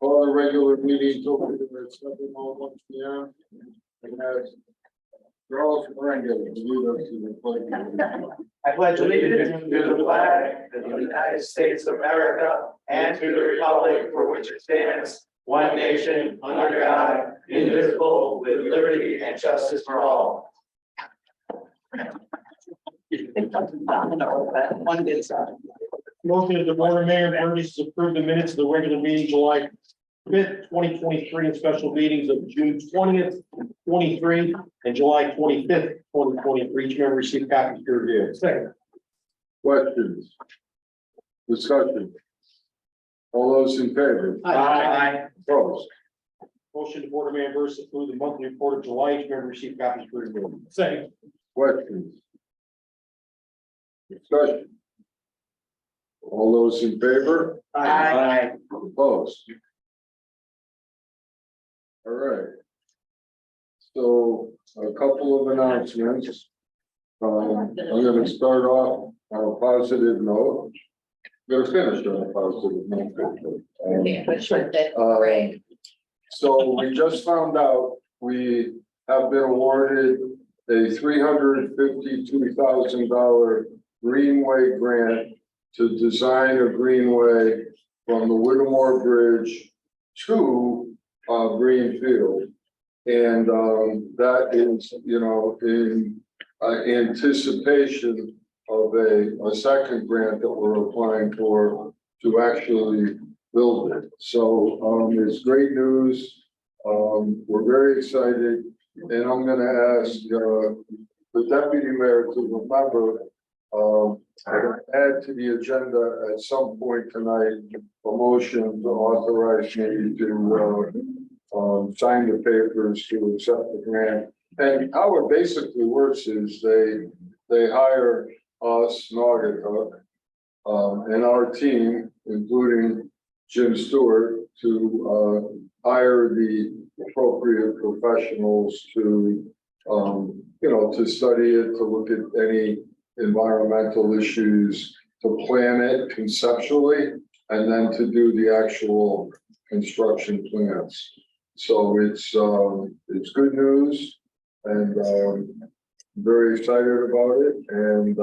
Call the regular meeting to order at 7:01 p.m. And as Charles Burgess lead us to the pledge. I pledge allegiance to the flag of the United States of America and to the republic for which it stands, one nation, under God, indivisible, with liberty and justice for all. One did so. Motion of the board of mayor and Burgess to approve the minutes of the regular meeting July 5th, 2023, and special meetings of June 20th, 23, and July 25th, 2023. Each member received copies to review. Second. Questions? Discussion? All those in favor? Aye. Opposed? Motion to board of mayor and Burgess to approve the monthly report of July. Each member received copies to review. Second. Questions? Discussion? All those in favor? Aye. Opposed? All right. So a couple of announcements. I'm going to start off on a positive note. I'm going to finish on a positive note. So we just found out we have been awarded a $352,000 Greenway grant to design a greenway from the Whittemore Bridge to Greenfield. And that is, you know, in anticipation of a second grant that we're applying for to actually build it. So it's great news. We're very excited. And I'm going to ask the deputy mayor to remember add to the agenda at some point tonight a motion to authorize me to sign the papers to accept the grant. And how it basically works is they hire us, Naugatuck, and our team, including Jim Stewart, to hire the appropriate professionals to, to study it, to look at any environmental issues, to plan it conceptually, and then to do the actual construction plans. So it's good news, and very excited about it. And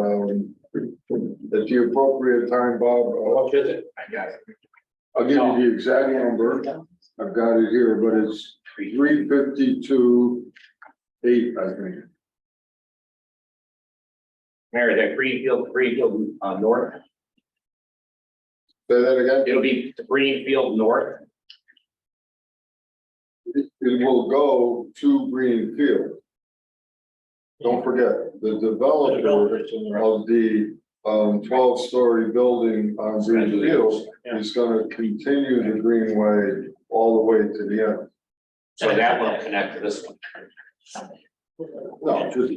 at the appropriate time, Bob, What is it? I got it. I'll give you the exact number. I've got it here, but it's 352.8, I think. Mary, that Greenfield North, Say that again. it'll be Greenfield North. It will go to Greenfield. Don't forget, the developer of the 12-story building on Greenfield is going to continue the greenway all the way to the end. So that will connect to this one. No, just,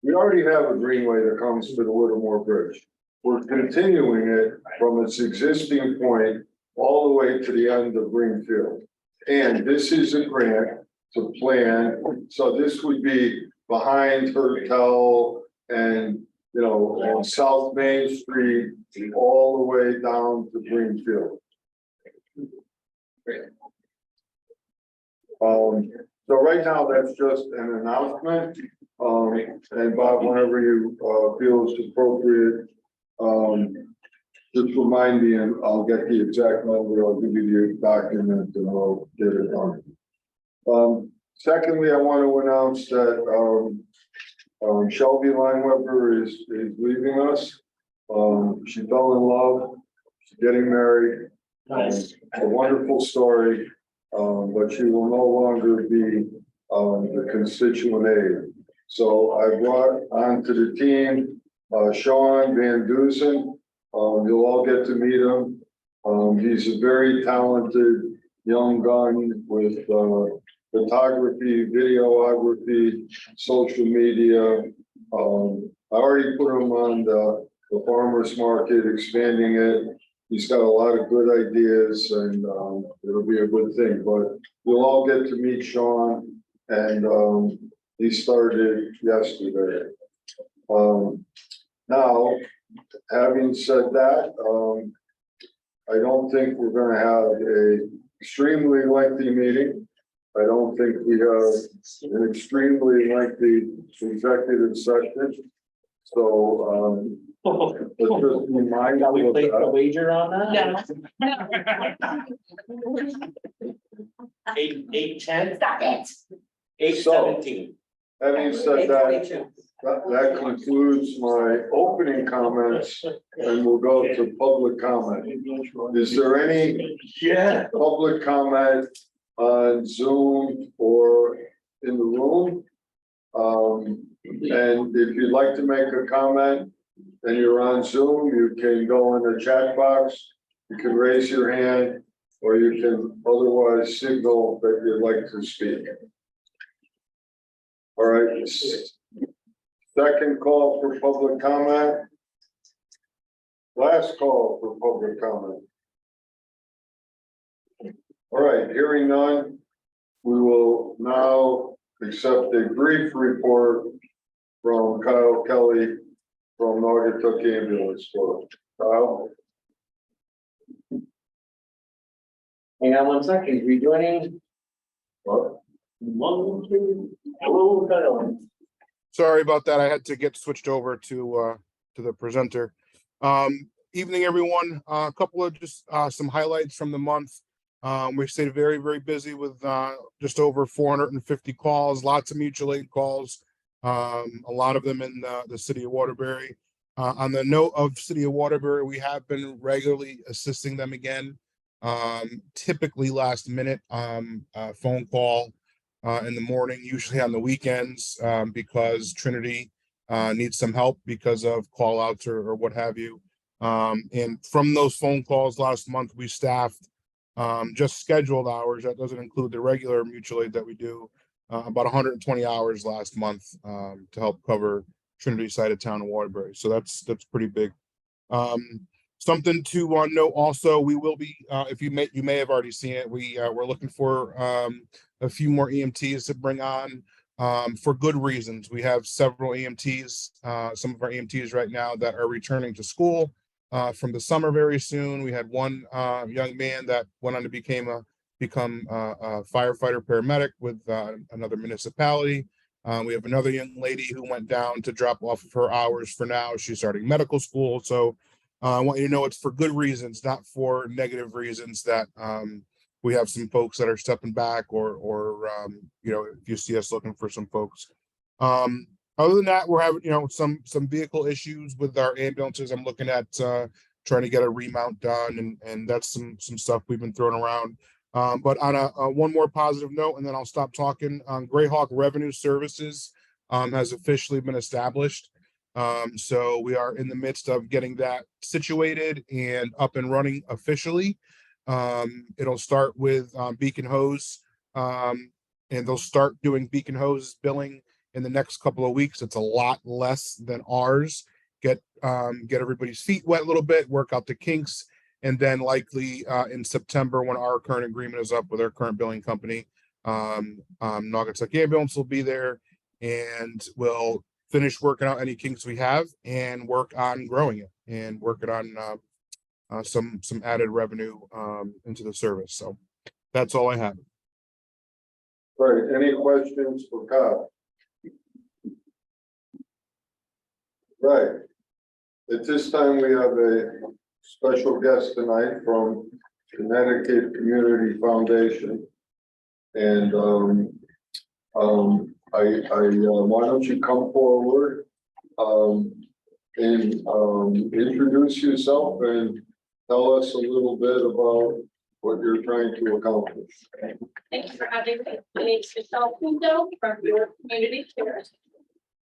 we already have a greenway that comes to the Whittemore Bridge. We're continuing it from its existing point all the way to the end of Greenfield. And this is a grant to plan. So this would be behind Hotel and, on South Main Street, all the way down to Greenfield. So right now, that's just an announcement. And Bob, whenever you feel it's appropriate, just remind me and I'll get the exact number. I'll give you the document and I'll get it on. Secondly, I want to announce that Shelby Lineweber is leaving us. She fell in love. She's getting married. Nice. A wonderful story, but she will no longer be the constituent aide. So I brought onto the team Sean Van Dusen. You'll all get to meet him. He's a very talented young gun with photography, videography, social media. I already put him on the farmers market, expanding it. He's got a lot of good ideas, and it'll be a good thing. But you'll all get to meet Sean, and he started yesterday. Now, having said that, I don't think we're gonna have a extremely lengthy meeting. I don't think we have an extremely lengthy executive session. So, let's just be Shall we mindful of place a that. wager on that? No. 8:10, Stop it. 8:17. Having said that, that concludes my opening comments, and we'll go to public comment. Is there any Yeah. public comment on Zoom or in the room? And if you'd like to make a comment and you're on Zoom, you can go in the chat box, you can raise your hand, or you can otherwise signal that you'd like to speak. All right, second call for public comment. Last call for public comment. All right, hearing none, we will now accept a brief report from Kyle Kelly from Naugatuck Ambulance Corps. Kyle? Hang on 1 second, rejoining. What? 1, 2, hello, Kyle. Sorry about that. I had to get switched over to the presenter. Evening, everyone. A couple of just some highlights from the month. We stayed very, very busy with just over 450 calls, lots of mutual aid calls, a lot of them in the city of Waterbury. On the note of city of Waterbury, we have been regularly assisting them again. Typically last minute phone call in the morning, usually on the weekends, because Trinity needs some help because of call outs or what have you. And from those phone calls last month, we staffed just scheduled hours. That doesn't include the regular mutual aid that we do, about 120 hours last month to help cover Trinity side of town in Waterbury. So that's pretty big. Something to note also, we will be, if you may have already seen it, we're looking for a few more EMTs to bring on for good reasons. We have several EMTs, some of our EMTs right now that are returning to school from the summer very soon. We had one young man that went on to become a firefighter paramedic with another municipality. We have another young lady who went down to drop off of her hours for now. She's starting medical school. So I want you to know it's for good reasons, not for negative reasons that we have some folks that are stepping back or you know, if you see us looking for some folks. Other than that, we're having, you know, some vehicle issues with our ambulances. I'm looking at trying to get a remount done, and that's some stuff we've been throwing around. But on a one more positive note, and then I'll stop talking. Greyhawk Revenue Services has officially been established. So we are in the midst of getting that situated and up and running officially. It'll start with Beacon Hose, and they'll start doing Beacon Hose billing in the next couple of weeks. It's a lot less than ours. Get everybody's feet wet a little bit, work out the kinks, and then likely in September, when our current agreement is up with our current billing company, Naugatuck Ambulance will be there, and we'll finish working out any kinks we have and work on growing it and working on some added revenue into the service. So that's all I have. All right, any questions for Kyle? Right. At this time, we have a special guest tonight from Connecticut Community Foundation. And why don't you come forward and introduce yourself and tell us a little bit about what you're trying to accomplish. Thank you for having me. My name is Michelle Pinto from your Community Cares.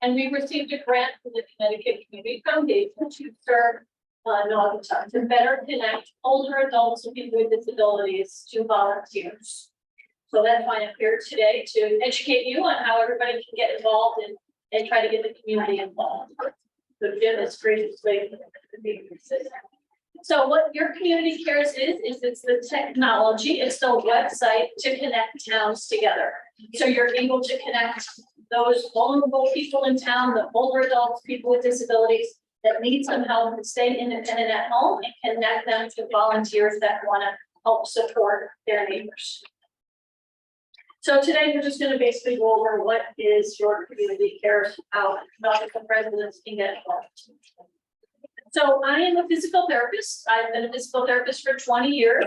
And we received a grant from the Connecticut Community Foundation to serve Naugatuck to better connect older adults and people with disabilities to volunteers. So that's why I'm here today, to educate you on how everybody can get involved and try to get the community involved. So Jim is graciously being consistent. So what your Community Cares is it's the technology, it's the website to connect towns together. So you're able to connect those vulnerable people in town, the older adults, people with disabilities, that need some help and stay independent at home, and connect them to volunteers that want to help support their neighbors. So today we're just going to basically go over what is your community cares about, not that the residents can get involved. So I am a physical therapist. I've been a physical therapist for 20 years.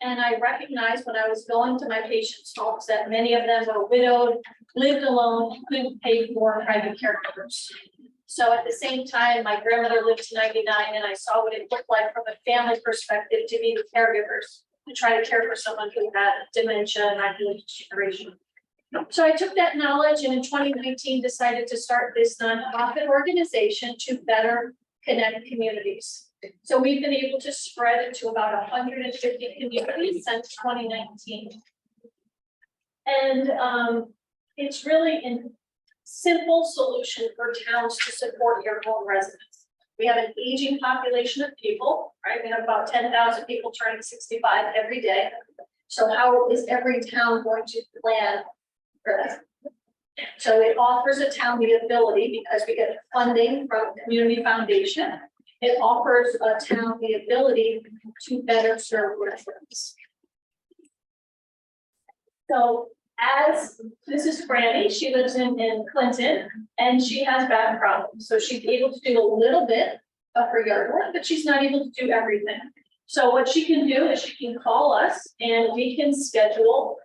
And I recognized when I was going to my patients' homes that many of them were widowed, lived alone, couldn't pay for private caregivers. So at the same time, my grandmother lived to 99, and I saw what it looked like from a family perspective to be the caregivers, to try to care for someone who had dementia and macular degeneration. So I took that knowledge and in 2019 decided to start this nonprofit organization to better connect communities. So we've been able to spread it to about 150 communities since 2019. And it's really a simple solution for towns to support your home residents. We have an aging population of people, right? We have about 10,000 people turning 65 every day. So how is every town going to plan for that? So it offers a town the ability, because we get funding from the Community Foundation, it offers a town the ability to better serve residents. So as this is Franny, she lives in Clinton and she has back problems. So she's able to do a little bit of her yard work, but she's not able to do everything. So what she can do is she can call us and we can schedule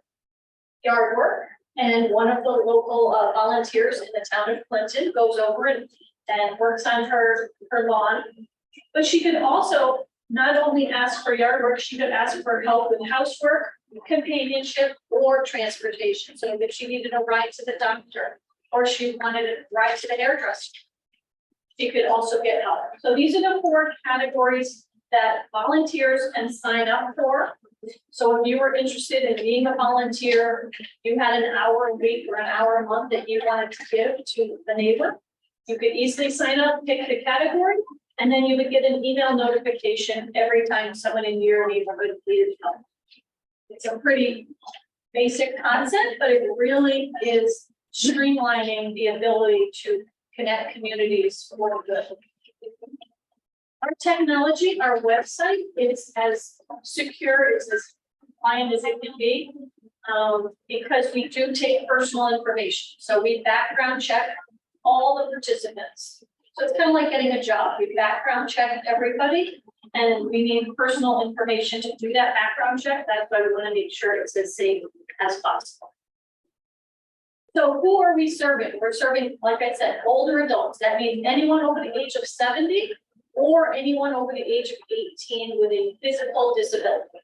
yard work. And one of the local volunteers in the town of Clinton goes over and works on her lawn. But she could also not only ask for yard work, she could ask for help with housework, companionship, or transportation. So if she needed a ride to the doctor, or she wanted a ride to the hairdresser, she could also get help. So these are the 4 categories that volunteers can sign up for. So if you were interested in being a volunteer, you had an hour a week or an hour a month that you wanted to give to the neighbor, you could easily sign up, pick the category, and then you would get an email notification every time someone in your neighborhood needed help. It's a pretty basic concept, but it really is streamlining the ability to connect communities for good. Our technology, our website is as secure, it's as compliant as it can be, because we do take personal information. So we background check all the participants. So it's kind of like getting a job. We background check everybody, and we need personal information to do that background check. That's why we want to make sure it's as safe as possible. So who are we serving? We're serving, like I said, older adults. That means anyone over the age of 70 or anyone over the age of 18 with a physical disability.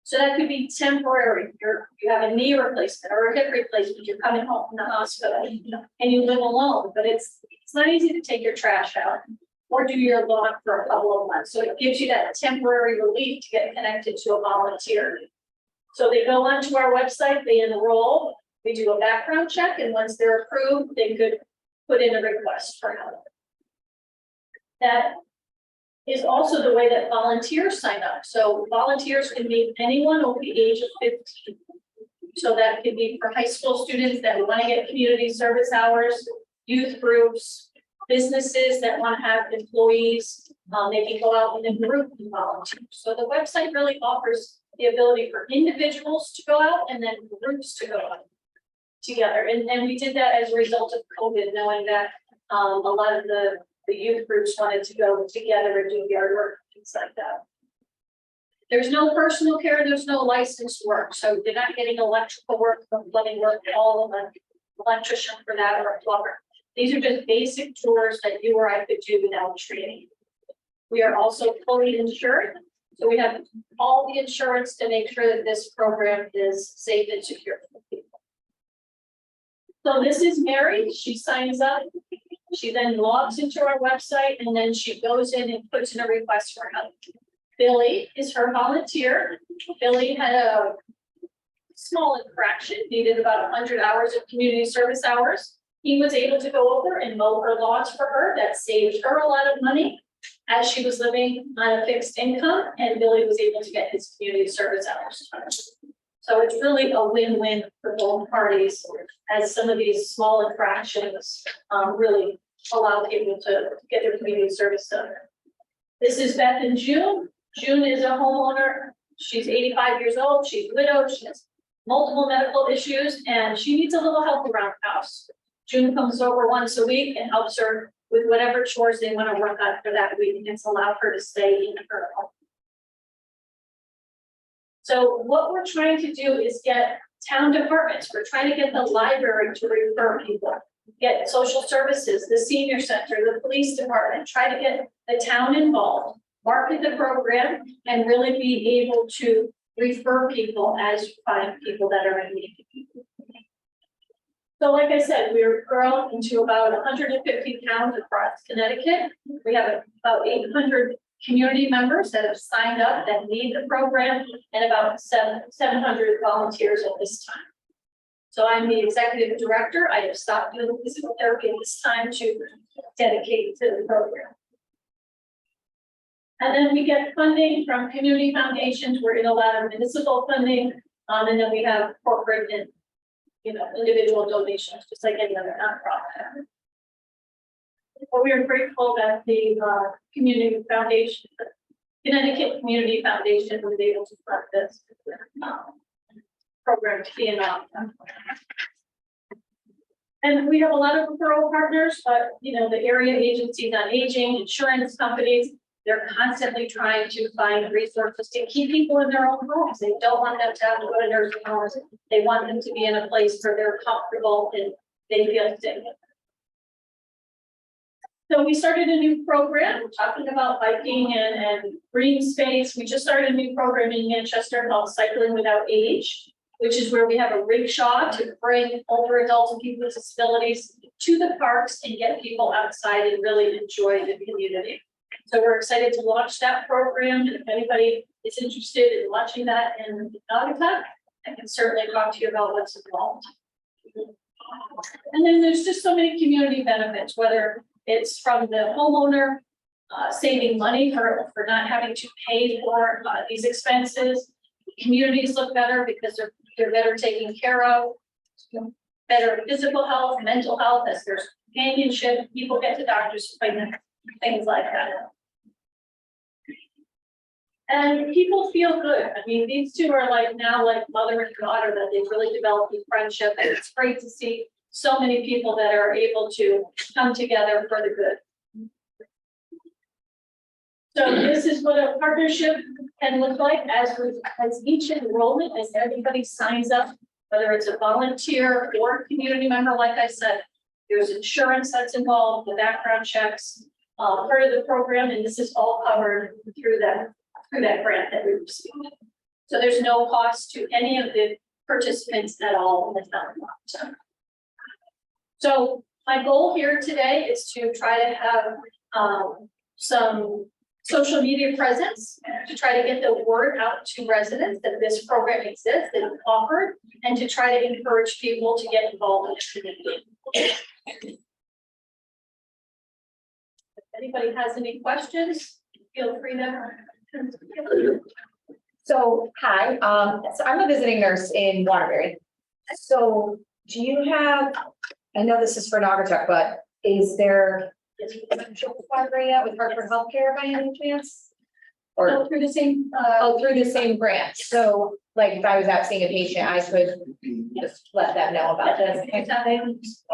So that could be temporary. You have a knee replacement or a hip replacement. You're coming home from the hospital and you live alone, but it's not easy to take your trash out or do your lawn for a couple of months. So it gives you that temporary relief to get connected to a volunteer. So they go onto our website, they enroll, we do a background check, and once they're approved, they could put in a request for help. That is also the way that volunteers sign up. So volunteers can be anyone over the age of 15. So that could be for high school students that want to get community service hours, youth groups, businesses that want to have employees. They can go out in a group and volunteer. So the website really offers the ability for individuals to go out and then groups to go out together. And we did that as a result of COVID, knowing that a lot of the youth groups wanted to go together and do yard work, things like that. There's no personal care, there's no licensed work. So they're not getting electrical work, plumbing work, all of an electrician for that or a plumber. These are just basic chores that you or I could do without training. We are also fully insured. So we have all the insurance to make sure that this program is safe and secure for people. So this is Mary, she signs up. She then logs into our website and then she goes in and puts in a request for help. Billy is her volunteer. Billy had a small infraction, needed about 100 hours of community service hours. He was able to go over and mow her lawns for her. That saved her a lot of money as she was living on a fixed income, and Billy was able to get his community service hours. So it's really a win-win for both parties, as some of these small infractions really allow people to get their community service done. This is Beth and June. June is a homeowner. She's 85 years old. She's widowed. She has multiple medical issues and she needs a little help around the house. June comes over once a week and helps her with whatever chores they want to work on for that week, and it's allowed her to stay in her home. So what we're trying to do is get town departments, we're trying to get the library to refer people, get social services, the senior center, the police department, try to get the town involved, market the program, and really be able to refer people as you find people that are in need. So like I said, we're growing into about 150 towns across Connecticut. We have about 800 community members that have signed up that need the program and about 700 volunteers at this time. So I'm the executive director. I have stopped doing physical therapy at this time to dedicate to the program. And then we get funding from community foundations. We're in a lot of municipal funding. And then we have corporate and individual donations, just like any other nonprofit. But we are grateful that the community foundation, Connecticut Community Foundation, was able to fund this program to be an outcome. And we have a lot of referral partners, but the area agencies on aging, insurance companies, they're constantly trying to find resources to keep people in their own homes. They don't want them to have to go to nursing homes. They want them to be in a place where they're comfortable and they feel safe. So we started a new program. We're talking about biking and green space. We just started a new program in Manchester called Cycling Without Age, which is where we have a rickshaw to bring older adults and people with disabilities to the parks and get people outside and really enjoy the community. So we're excited to launch that program. And if anybody is interested in launching that in Naugatuck, I can certainly talk to you about what's involved. And then there's just so many community benefits, whether it's from the homeowner saving money for not having to pay for these expenses. Communities look better because they're better taken care of. Better physical health, mental health, as there's companionship, people get to doctor's appointments, things like that. And people feel good. I mean, these two are now like mother and daughter, that they've really developed a friendship, and it's great to see so many people that are able to come together for the good. So this is what a partnership can look like as each enrollment, as everybody signs up, whether it's a volunteer or a community member. Like I said, there's insurance that's involved, the background checks, part of the program, and this is all covered through that grant that we received. So there's no cost to any of the participants at all in the town. So my goal here today is to try to have some social media presence to try to get the word out to residents that this program exists, that it's offered, and to try to encourage people to get involved in the community. If anybody has any questions, feel free to. So, hi, so I'm a visiting nurse in Waterbury. So do you have, I know this is for Naugatuck, but is there a partnership with Waterbury yet with Hartford Healthcare by any chance? Or Through the same. through the same grant? So like if I was out seeing a patient, I could just let them know about this.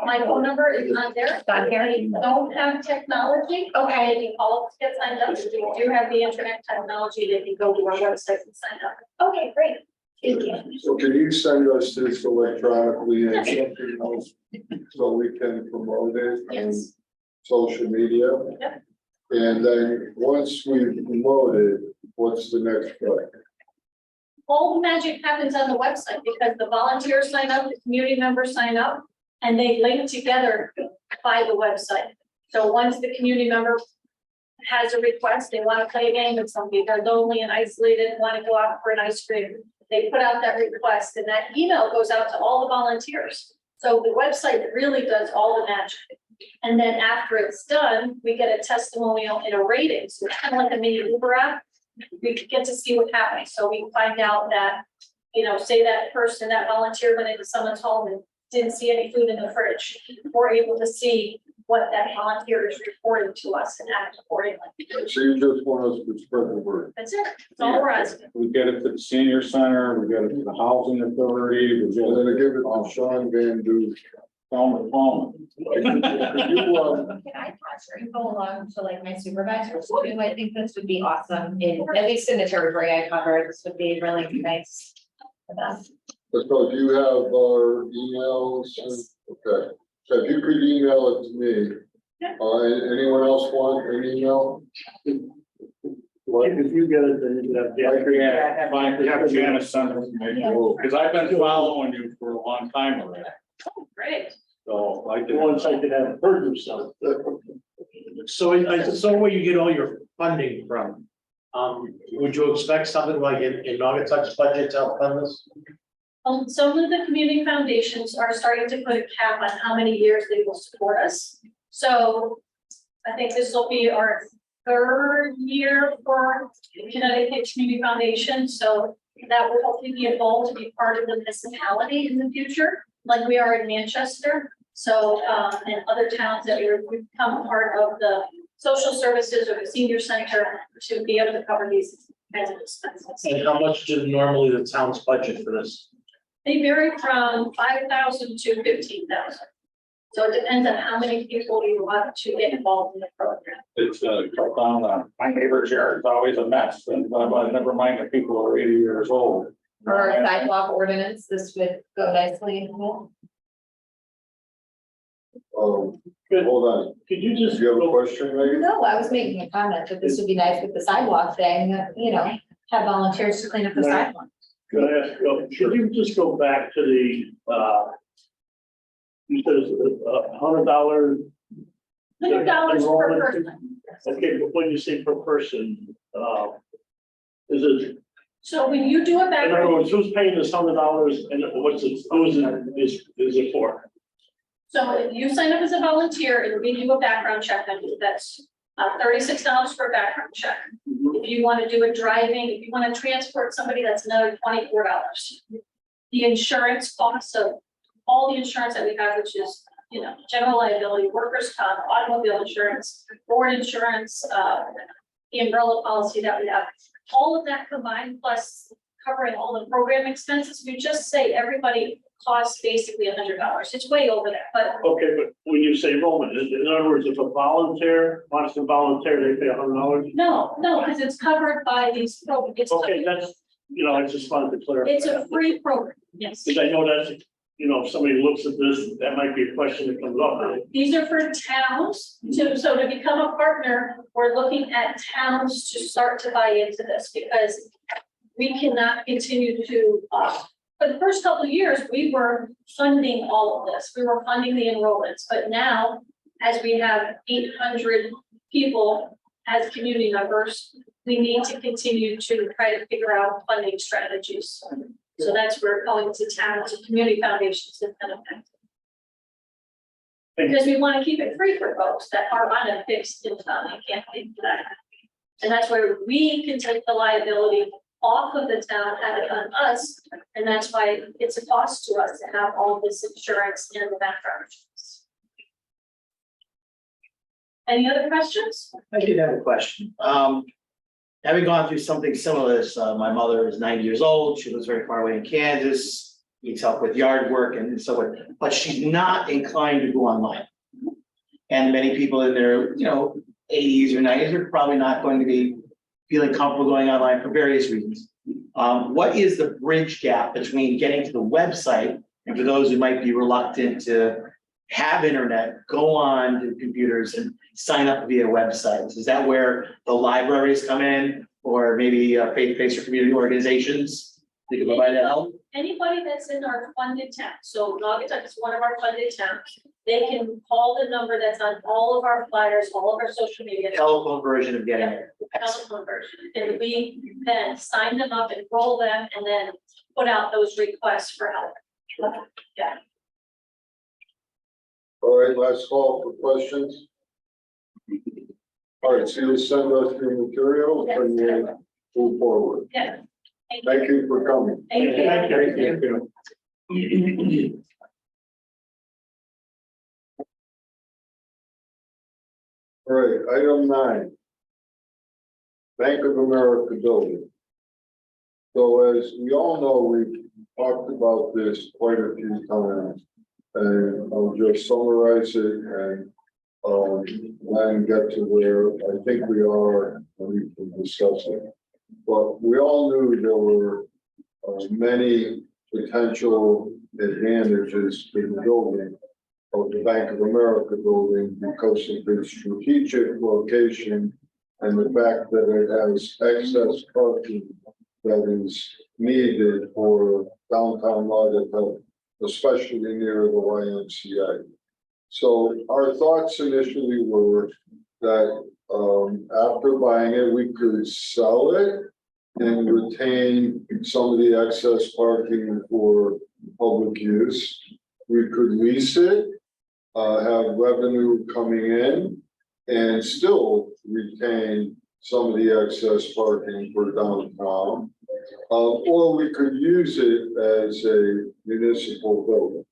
My phone number is on there. It's on here. We don't have technology. Okay. They can call us to get signed up. We do have the internet technology. They can go to our website and sign up. Okay, great. Thank you. So can you send us this electronically and something else so we can promote it on Yes. social media? Yep. And then once we promote it, what's the next step? All the magic happens on the website because the volunteers sign up, the community members sign up, and they link together by the website. So once the community member has a request, they want to play a game with somebody, they're lonely and isolated, want to go out for an ice cream, they put out that request, and that email goes out to all the volunteers. So the website really does all the magic. And then after it's done, we get a testimonial and a rating. So it's kind of like a mini Uber app. We get to see what's happening. So we find out that, say that person, that volunteer went into someone's home and didn't see any food in the fridge. We're able to see what that volunteer is reporting to us and act accordingly. So you just want us to spread the word. That's it. That's all we're asking. We get it to the senior center, we get it to the housing authority, we get I'm it gonna give it to Sean Van Dusen. on the phone. You, Can I pass your info along to like my supervisors too? I think this would be awesome at least in the territory I cover. This would be really nice for them. so do you have our emails? Yes. Okay, so if you could email it to me. Anyone else want an email? If you get it, then you have. Yeah, fine, we have Janice send it to me, because I've been following you for a long time already, Oh, great. so I can. Once I could have heard yourself. So so where you get all your funding from? Would you expect something like in Naugatuck's budget to help fund this? Some of the community foundations are starting to put a cap on how many years they will support us. So I think this will be our third year for Connecticut Community Foundation. So that will hopefully be a goal to be part of the municipality in the future, like we are in Manchester. So, and other towns that we've become part of the social services or the senior center to be able to cover these kinds of expenses. And how much do normally the town's budget for this? They vary from 5,000 to 15,000. So it depends on how many people you want to get involved in the program. It's cut down on my neighbor's yard, it's always a mess, and never mind the people who are 80 years old. For our sidewalk ordinance, this would go nicely. Hold on, Could you do just? you have a question, Megan? No, I was making a comment that this would be nice with the sidewalk thing, you know, have volunteers to clean up the sidewalk. Could I ask, should you just go back to the, you said it's $100? $100 per person. Okay, but when you say per person, is it, So when you do a in other background, words, who's paying this $100 and what's it, is it for? so if you sign up as a volunteer, and we do a background check on you, that's $36 for a background check. If you want to do a driving, if you want to transport somebody, that's another $24. The insurance costs of all the insurance that we have, which is, you know, general liability, workers' comp, automobile insurance, board insurance, the umbrella policy that we have, all of that combined, plus covering all the program expenses, we just say everybody costs basically $100. It's way over that, but Okay, but when you say enrollment, in other words, if a volunteer wants to volunteer, they pay $100? no, because it's covered by these programs. It's, Okay, that's, you know, I just wanted to clarify. it's a free program, yes. Because I know that's, you know, if somebody looks at this, that might be a question that comes up. These are for towns to, so to become a partner, we're looking at towns to start to buy into this because we cannot continue to, for the first couple of years, we were funding all of this. We were funding the enrollments, but now as we have 800 people as community members, we need to continue to try to figure out funding strategies. So that's where we're going to towns and community foundations and kind of thing. Because we want to keep it free for folks that are on a fixed income and can't pay for that. And that's where we can take the liability off of the town, have it on us, and that's why it's a cost to us to have all this insurance and the background. Any other questions? I did have a question. Having gone through something similar to this, my mother is 90 years old. She lives very far away in Kansas, needs help with yard work and so on, but she's not inclined to go online. And many people in their, 80s or 90s are probably not going to be feeling comfortable going online for various reasons. What is the bridge gap between getting to the website and for those who might be reluctant to have internet, go on to computers and sign up via websites? Is that where the libraries come in, or maybe faith-based or community organizations that can provide that help? Anybody that's in our funded town, so Naugatuck is one of our funded towns, they can call the number that's on all of our flyers, all of our social media. Telephone version of getting it. Telephone version, and we then sign them up, enroll them, and then put out those requests for help. Yeah. All right, last call for questions. All right, so you'll send us your material and we'll move forward. Yeah. Thank you for coming. Thank you. Thank you. All right, item 9. Bank of America building. So as we all know, we've talked about this quite a few times. And I'll just summarize it and then get to where I think we are and we can discuss it. But we all knew there were many potential advantages to the building of the Bank of America building because of its strategic location and the fact that it has excess parking that is needed for downtown Lauderdale, especially near the YMCA. So our thoughts initially were that after buying it, we could sell it and retain some of the excess parking for public use. We could lease it, have revenue coming in, and still retain some of the excess parking for downtown. Or we could use it as a municipal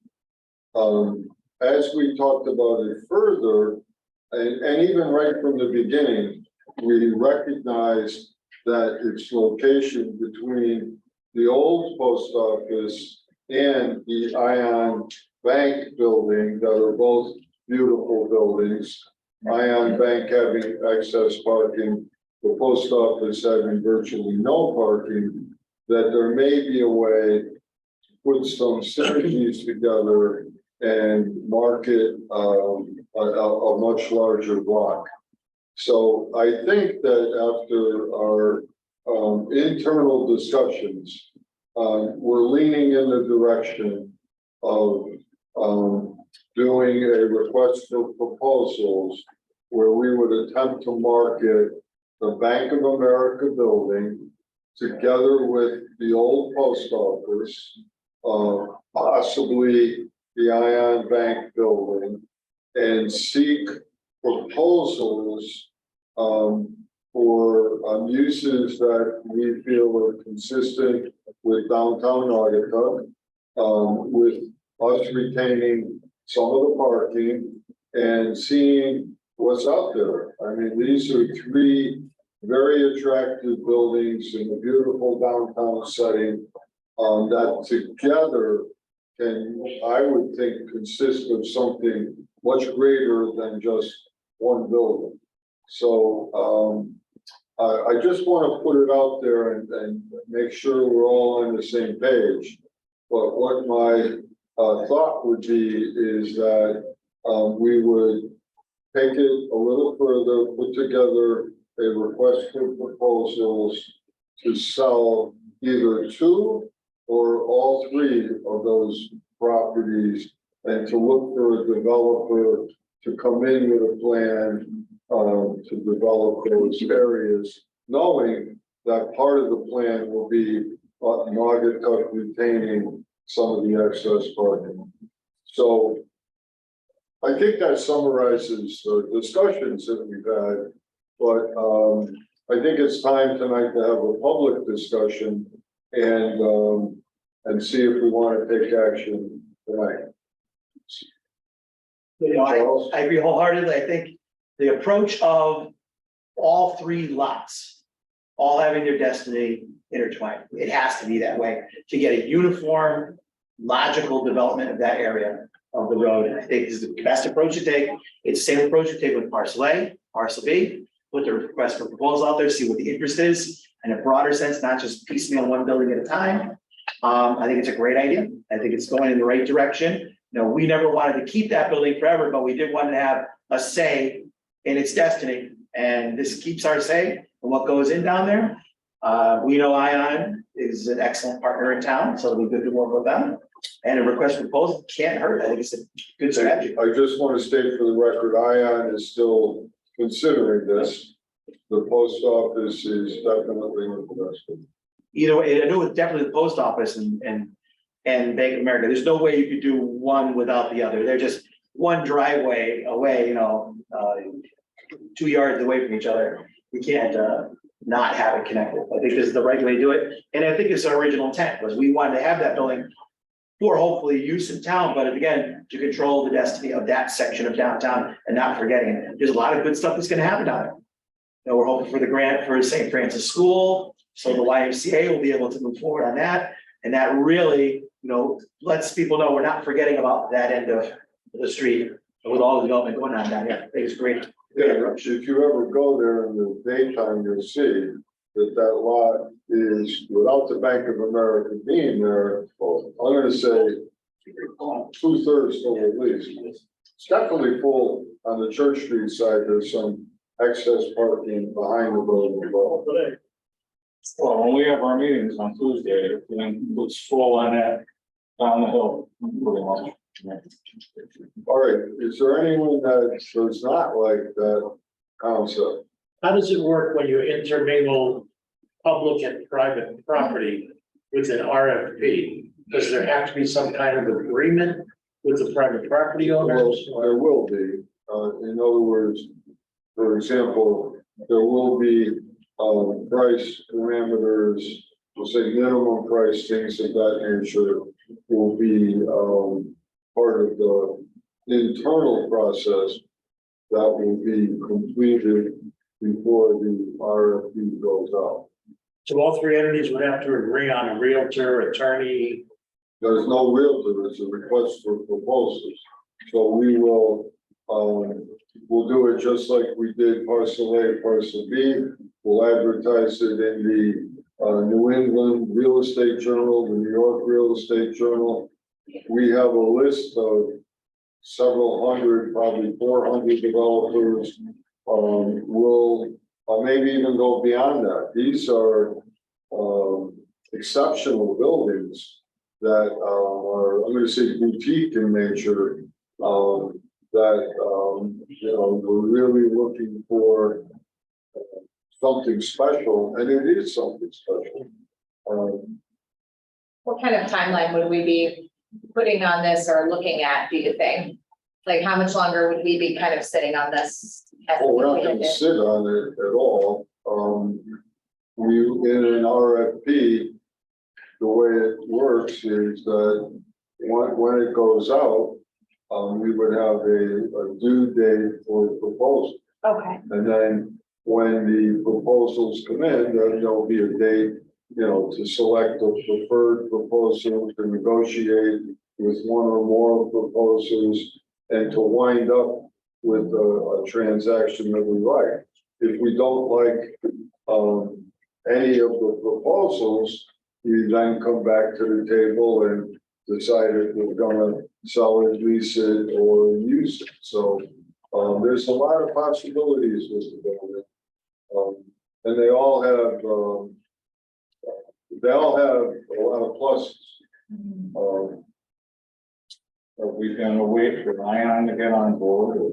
building. As we talked about it further, and even right from the beginning, we recognized that its location between the old post office and the Ion Bank building that are both beautiful buildings. Ion Bank having excess parking, the post office having virtually no parking, that there may be a way to put some synergies together and market a much larger block. So I think that after our internal discussions, we're leaning in the direction of doing a request for proposals where we would attempt to market the Bank of America building together with the old post office, possibly the Ion Bank building, and seek proposals for uses that we feel are consistent with downtown Naugatuck, with us retaining some of the parking and seeing what's out there. I mean, these are 3 very attractive buildings in a beautiful downtown setting that together can, I would think, consist of something much greater than just one building. So I just want to put it out there and make sure we're all on the same page. But what my thought would be is that we would take it a little further, put together a request for proposals to sell either 2 or all 3 of those properties, and to look for a developer to come in with a plan to develop those areas, knowing that part of the plan will be Naugatuck retaining some of the excess parking. So I think that summarizes the discussions that we've had, but I think it's time tonight to have a public discussion and see if we want to take action tonight. You know, I agree wholeheartedly. I think the approach of all 3 lots, all having their destiny intertwined, it has to be that way to get a uniform, logical development of that area of the road. And I think this is the best approach to take. It's the same approach you take with parcel A, parcel B, put the request for proposal out there, see what the interest is in a broader sense, not just piecemeal one building at a time. I think it's a great idea. I think it's going in the right direction. You know, we never wanted to keep that building forever, but we did want to have a say in its destiny. And this keeps our say in what goes in down there. We know Ion is an excellent partner in town, so it'll be good to work with them. And a request for proposal can't hurt. I think it's a good strategy. I just want to state for the record, Ion is still considering this. The post office is definitely interested. Either way, I know it's definitely the post office and Bank of America. There's no way you could do one without the other. They're just one driveway away, you know, 2 yards away from each other. We can't not have it connected. I think this is the right way to do it. And I think it's our original intent was we wanted to have that building for hopefully use in town, but again, to control the destiny of that section of downtown and not forgetting it. There's a lot of good stuff that's gonna happen down there. You know, we're hoping for the grant for St. Francis School, so the YMCA will be able to move forward on that. And that really, lets people know we're not forgetting about that end of the street with all the development going on down here. I think it's great. Yeah, if you ever go there in the daytime, you'll see that lot is, without the Bank of America being there, I'm gonna say 2/3 full at least. It's definitely full on the Church Street side. There's some excess parking behind the building as well. Well, when we have our meetings on Tuesday, then it's full on that down the hill, pretty much. All right, is there anyone that does not like that concept? How does it work when you intermingle public and private property with an RFP? Does there have to be some kind of agreement with the private property Well, owners? there will be, in other words, for example, there will be, price parameters, we'll say minimum price, things of that nature will be, part of the internal process that will be completed before the RFP goes out. So all three entities would have to agree on a realtor, attorney. There's no realtor, it's a request for proposals. So we will, we'll do it just like we did parcel A, parcel B. We'll advertise it in the New England Real Estate Journal, the New York Real Estate Journal. We have a list of several hundred, probably 400 developers. We'll maybe even go beyond that. These are exceptional buildings that are, I'm going to say, boutique in nature. We're really looking for something special, and it is something special. What kind of timeline would we be putting on this or looking at, do you think? Like, how much longer would we be kind of sitting on this? Well, we're not going to sit on it at all. In an RFP, the way it works is that when it goes out, we would have a due date for proposal. Okay, And then when the proposals come in, then there'll be a date, to select the preferred proposal, to negotiate with one or more proposals, and to wind up with a transaction that we like. If we don't like any of the proposals, we then come back to the table and decide if we're gonna sell it, lease it, or use it. So there's a lot of possibilities with the building. And they all have a lot of pluses. Are we gonna wait for Ion to get on board? Or?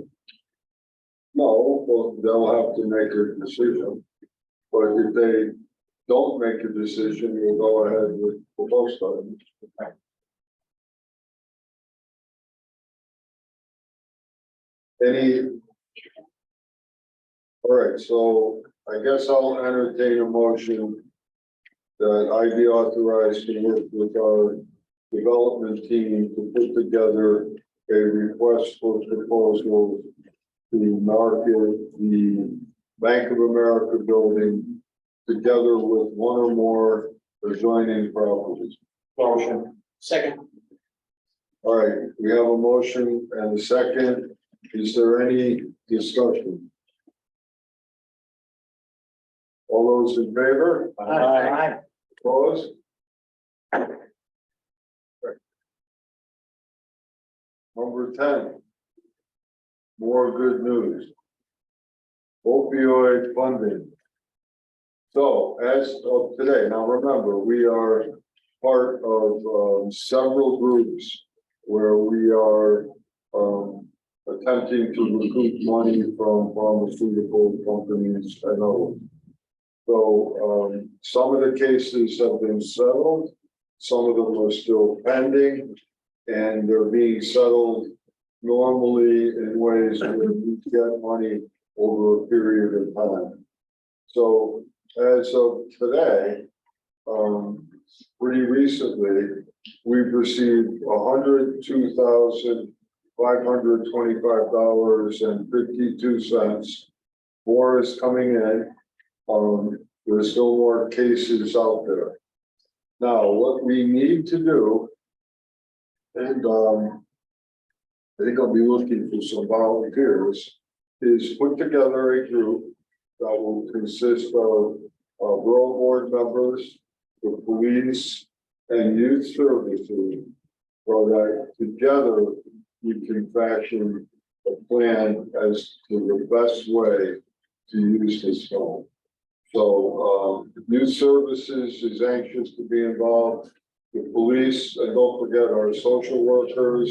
No, well, they'll have to make a decision. But if they don't make a decision, we'll go ahead with both of them. All right, so I guess I'll entertain a motion that I be authorized to work with our development team to put together a request for proposal to market the Bank of America building together with one or more adjoining properties. Motion. Second. All right, we have a motion and a second. Is there any discussion? All those in favor? Aye. Opposed? Number 10. More good news. Opioid funding. So as of today, now remember, we are part of several groups where we are attempting to recoup money from pharmaceutical companies and others. So some of the cases have been settled, some of them are still pending, and they're being settled normally in ways where we get money over a period of time. So as of today, pretty recently, we've received $102,525.52. More is coming in. There's still more cases out there. Now, what we need to do, and I think I'll be looking for some volunteers, is put together a group that will consist of borough board members, the police, and youth services, so that together we can fashion a plan as to the best way to use this fund. So, youth services is anxious to be involved. The police, and don't forget our social workers,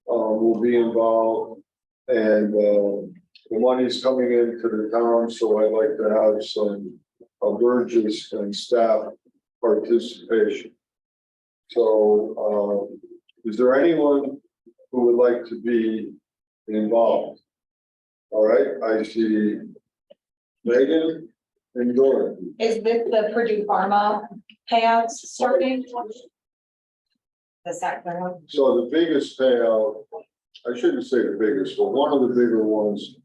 will be involved. And, the money's coming into the town, so I'd like to have some Burgess and staff participation. So, is there anyone who would like to be involved? All right, I see Megan and Dorothy. Is this the Purdue Pharma payouts starting? The second one? So the biggest payout, I shouldn't say the biggest, but one of the bigger ones,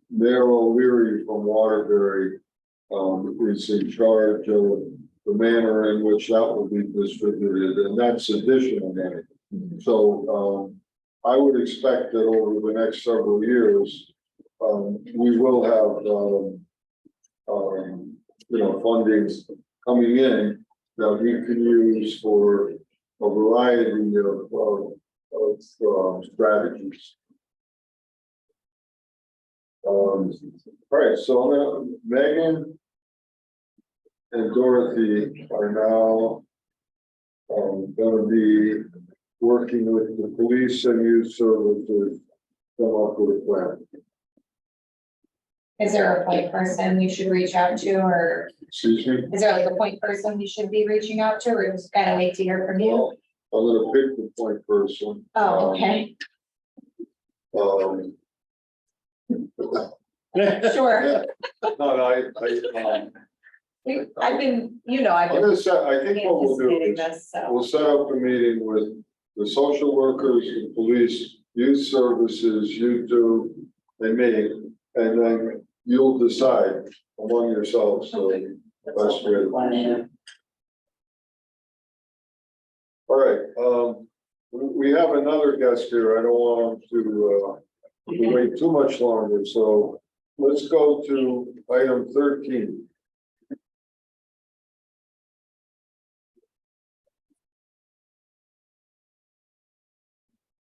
Mayor O'Leary from Waterbury, is in charge of the manner in which that will be distributed, and that's additional money. So, I would expect that over the next several years, we will have, fundings coming in that we can use for a variety of strategies. All right, so Megan and Dorothy are now going to be working with the police and youth services to come up with a plan. Is there a point person we should reach out to, or Excuse me? is there like a point person we should be reaching out to, or just kind of wait to hear from you? I'm gonna pick the point person. Oh, okay, sure. No, I've been, I've I'm been gonna set, I think what we'll do anticipating is, this, so. we'll set up a meeting with the social workers, the police, youth services, you two, and me, and then you'll decide among yourselves, so that's good. All right, we have another guest here. I don't want him to wait too much longer, so let's go to item 13.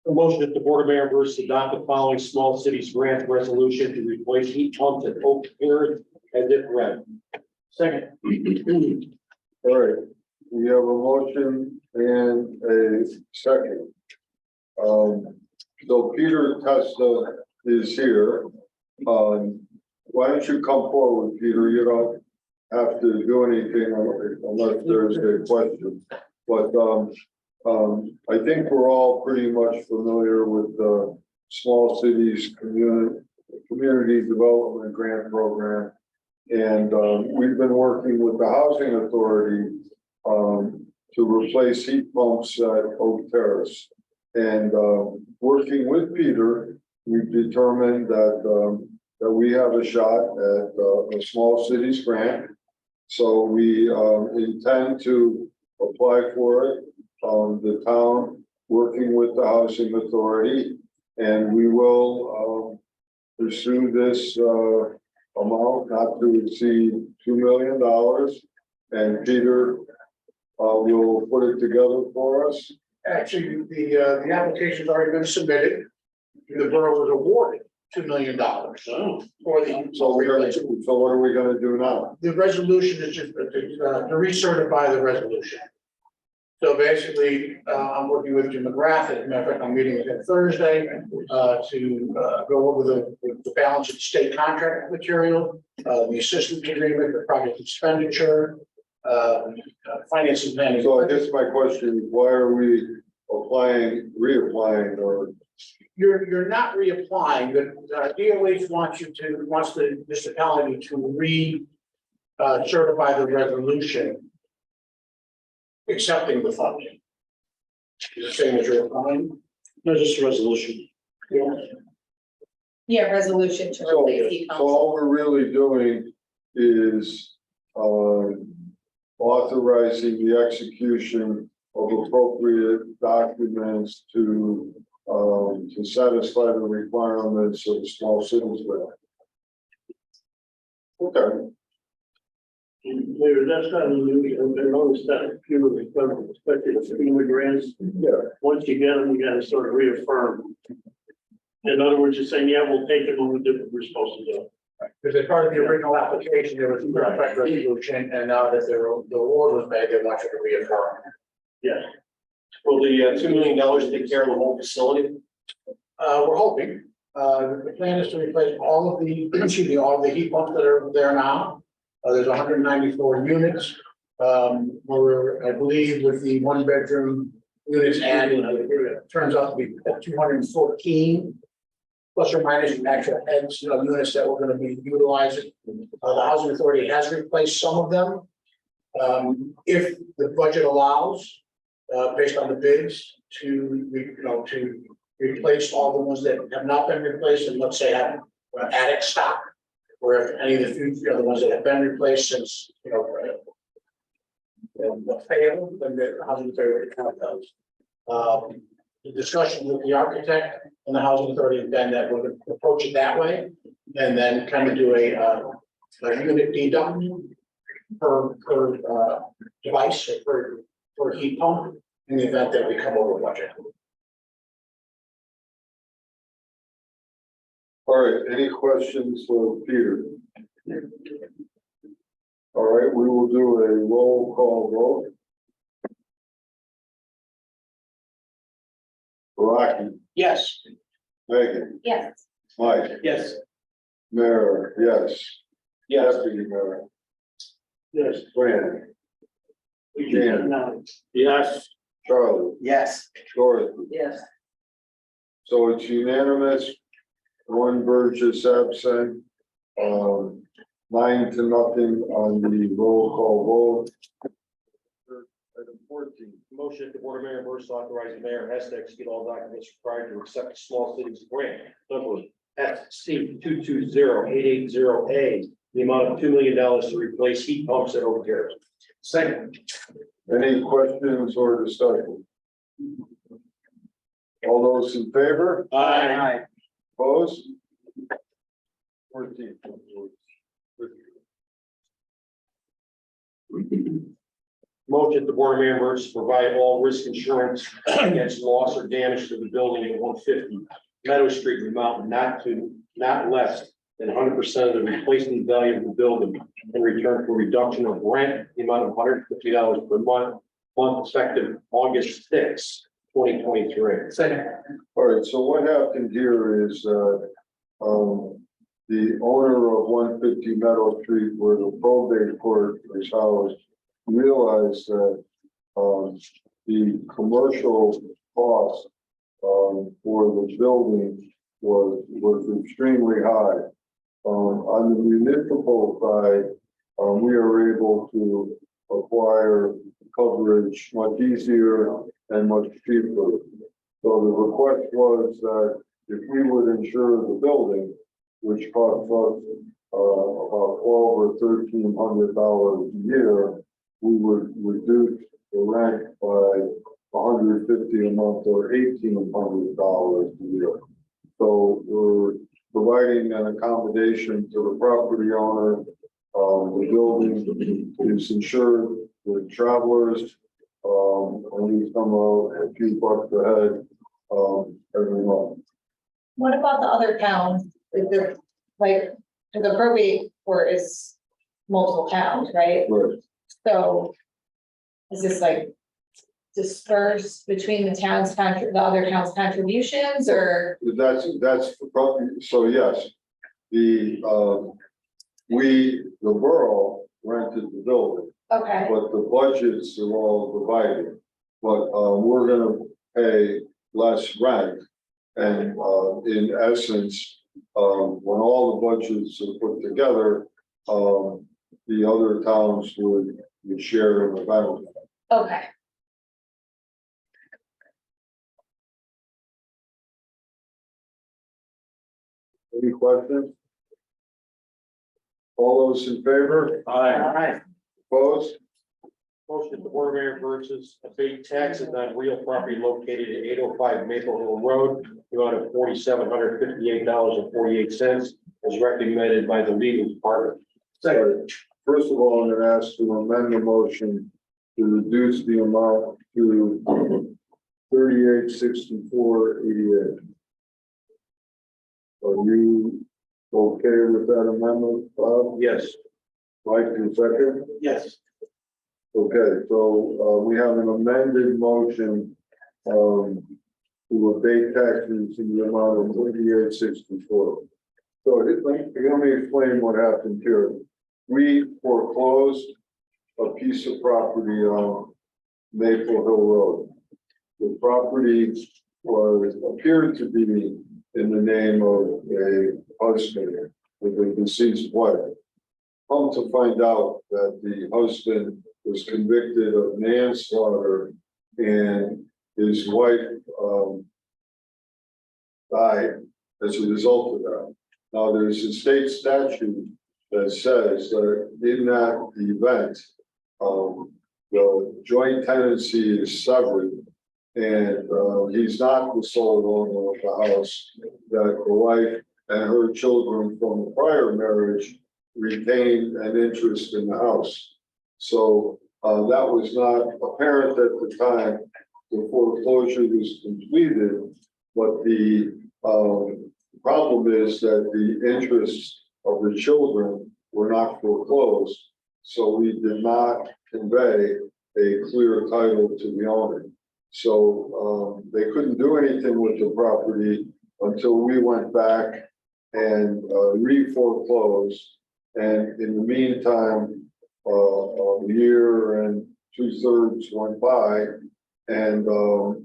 A motion that the Board of Mayor and Burgess adopt the following small cities grant resolution to replace heat pumps at Oak Terrace as if read. Second. All right, we have a motion and a second. So Peter Testa is here. Why don't you come forward, Peter? You don't have to do anything unless there's a question. But I think we're all pretty much familiar with the small cities community development grant program. And we've been working with the housing authority to replace heat pumps at Oak Terrace. And working with Peter, we've determined that we have a shot at a small cities grant. So we intend to apply for it. The town working with the housing authority, and we will pursue this amount not to exceed $2 million. And Peter will put it together for us. Actually, the application's already been submitted. The borough was awarded $2 million. For the. So what are we gonna do now? The resolution is just to recertify the resolution. So basically, I'm working with Jim McGrath. As a matter of fact, I'm meeting with him Thursday to go over the balance of the state contract material, the assistance agreement, the project expenditure, financing planning. So I guess my question is, why are we reapplying, or? You're not reapplying, but DOH wants the municipality to certify the resolution accepting the funding. The signature of mine. No, just a resolution. Yeah, resolution to So, replace heat so pumps. all we're really doing is, authorizing the execution of appropriate documents to satisfy the requirements of the small cities bill. Okay, Mayor, that's not unusual, I've noticed that a few of the government, especially the FEMA grants, yeah, once you get them, you gotta sort of reaffirm. In other words, you're saying, yeah, we'll take it when we do what we're supposed to do. Because as part of the original application, there was a contract resolution, and now that the award was made, they want you to reaffirm. Yes. Will the $2 million take care of the whole facility? We're hoping, the plan is to replace all of the, excuse me, all of the heat pumps that are there now. There's 194 units. We're, I believe, with the one bedroom units added, it turns out to be 214. Plus or minus actual heads, units that we're gonna be utilizing. The housing authority has replaced some of them. If the budget allows, based on the bids, to replace all the ones that have not been replaced, and let's say have attic stock. Or if any of the future, the ones that have been replaced since, failed, then the housing authority would count those. The discussion with the architect and the housing authority have been that we're gonna approach it that way. And then kind of do a unit deduct per device or per heat pump in the event that we come over budget. all right, any questions for Peter? All right, we will do a roll call vote. Rocky, Yes. Megan, Yes. Mike, Yes. Mayor, yes. Yes. Deputy Mayor, Yes. Fran, Jan, Now, Yes. Charlie, Yes. Dorothy. Yes. So it's unanimous, one Burgess absent, 9-0 on the roll call vote. Item 14. Motion that the Board of Mayor and Burgess authorize the mayor has to execute all documents required to accept the small cities grant number FC 220-880A, the amount of $2 million to replace heat pumps at Oak Terrace. Second. Any questions or discussion? All those in favor? Aye. Opposed? 14. Motion that the Board of Mayor and Burgess provide all risk insurance against loss or damage to the building at 150 Meadow Street, in the amount not less than 100% of the replacement value of the building in return for reduction of rent, the amount of $150 per month effective August 6, 2023. Second. All right, so what happened here is, the owner of 150 Meadow Street, where the probate court is housed, realized that, the commercial cost, for the building was extremely high. On the municipal side, we are able to acquire coverage much easier and much cheaper. So the request was that if we would insure the building, which costs us about $1,200 or $1,300 a year, we would reduce the rent by $150 a month or $1,800 a year. So we're providing an accommodation to the property owner. The building is insured with travelers, and we come out a few bucks ahead every month. What about the other towns? Is there, like, the probate court is multiple towns, right? Right. So is this like dispersed between the towns, the other towns' contributions, or? That's probably, so yes, the borough rented the building, Okay, but the budgets are all divided. But we're gonna pay less rent. And in essence, when all the budgets are put together, the other towns would share in the benefit. okay, Any questions? All those in favor? Aye. Opposed? Motion that the Board of Mayor versus abate taxes on real property located at 805 Maple Hill Road, the amount of $4,758.48, as recommended by the legal department. Second. First of all, I'm going to ask to amend the motion to reduce the amount to 3864.88. Are you okay with that amendment, Bob? Yes. Mike, in second? Yes. Okay, so, we have an amended motion, to abate taxes in the amount of 3864. So let me explain what happened here. We foreclosed a piece of property on Maple Hill Road. The property appeared to be in the name of a husband with a deceased wife. Come to find out that the husband was convicted of manslaughter and his wife died as a result of that. Now, there's a state statute that says that in that event, the joint tenancy is severed and he's not the sole owner of the house, that the wife and her children from the prior marriage retained an interest in the house. So that was not apparent at the time the foreclosure was completed, but the problem is that the interests of the children were not foreclosed. So we did not convey a clear title to the owner. So they couldn't do anything with the property until we went back and re-foreclosed. And in the meantime, a year and 2/3 went by, and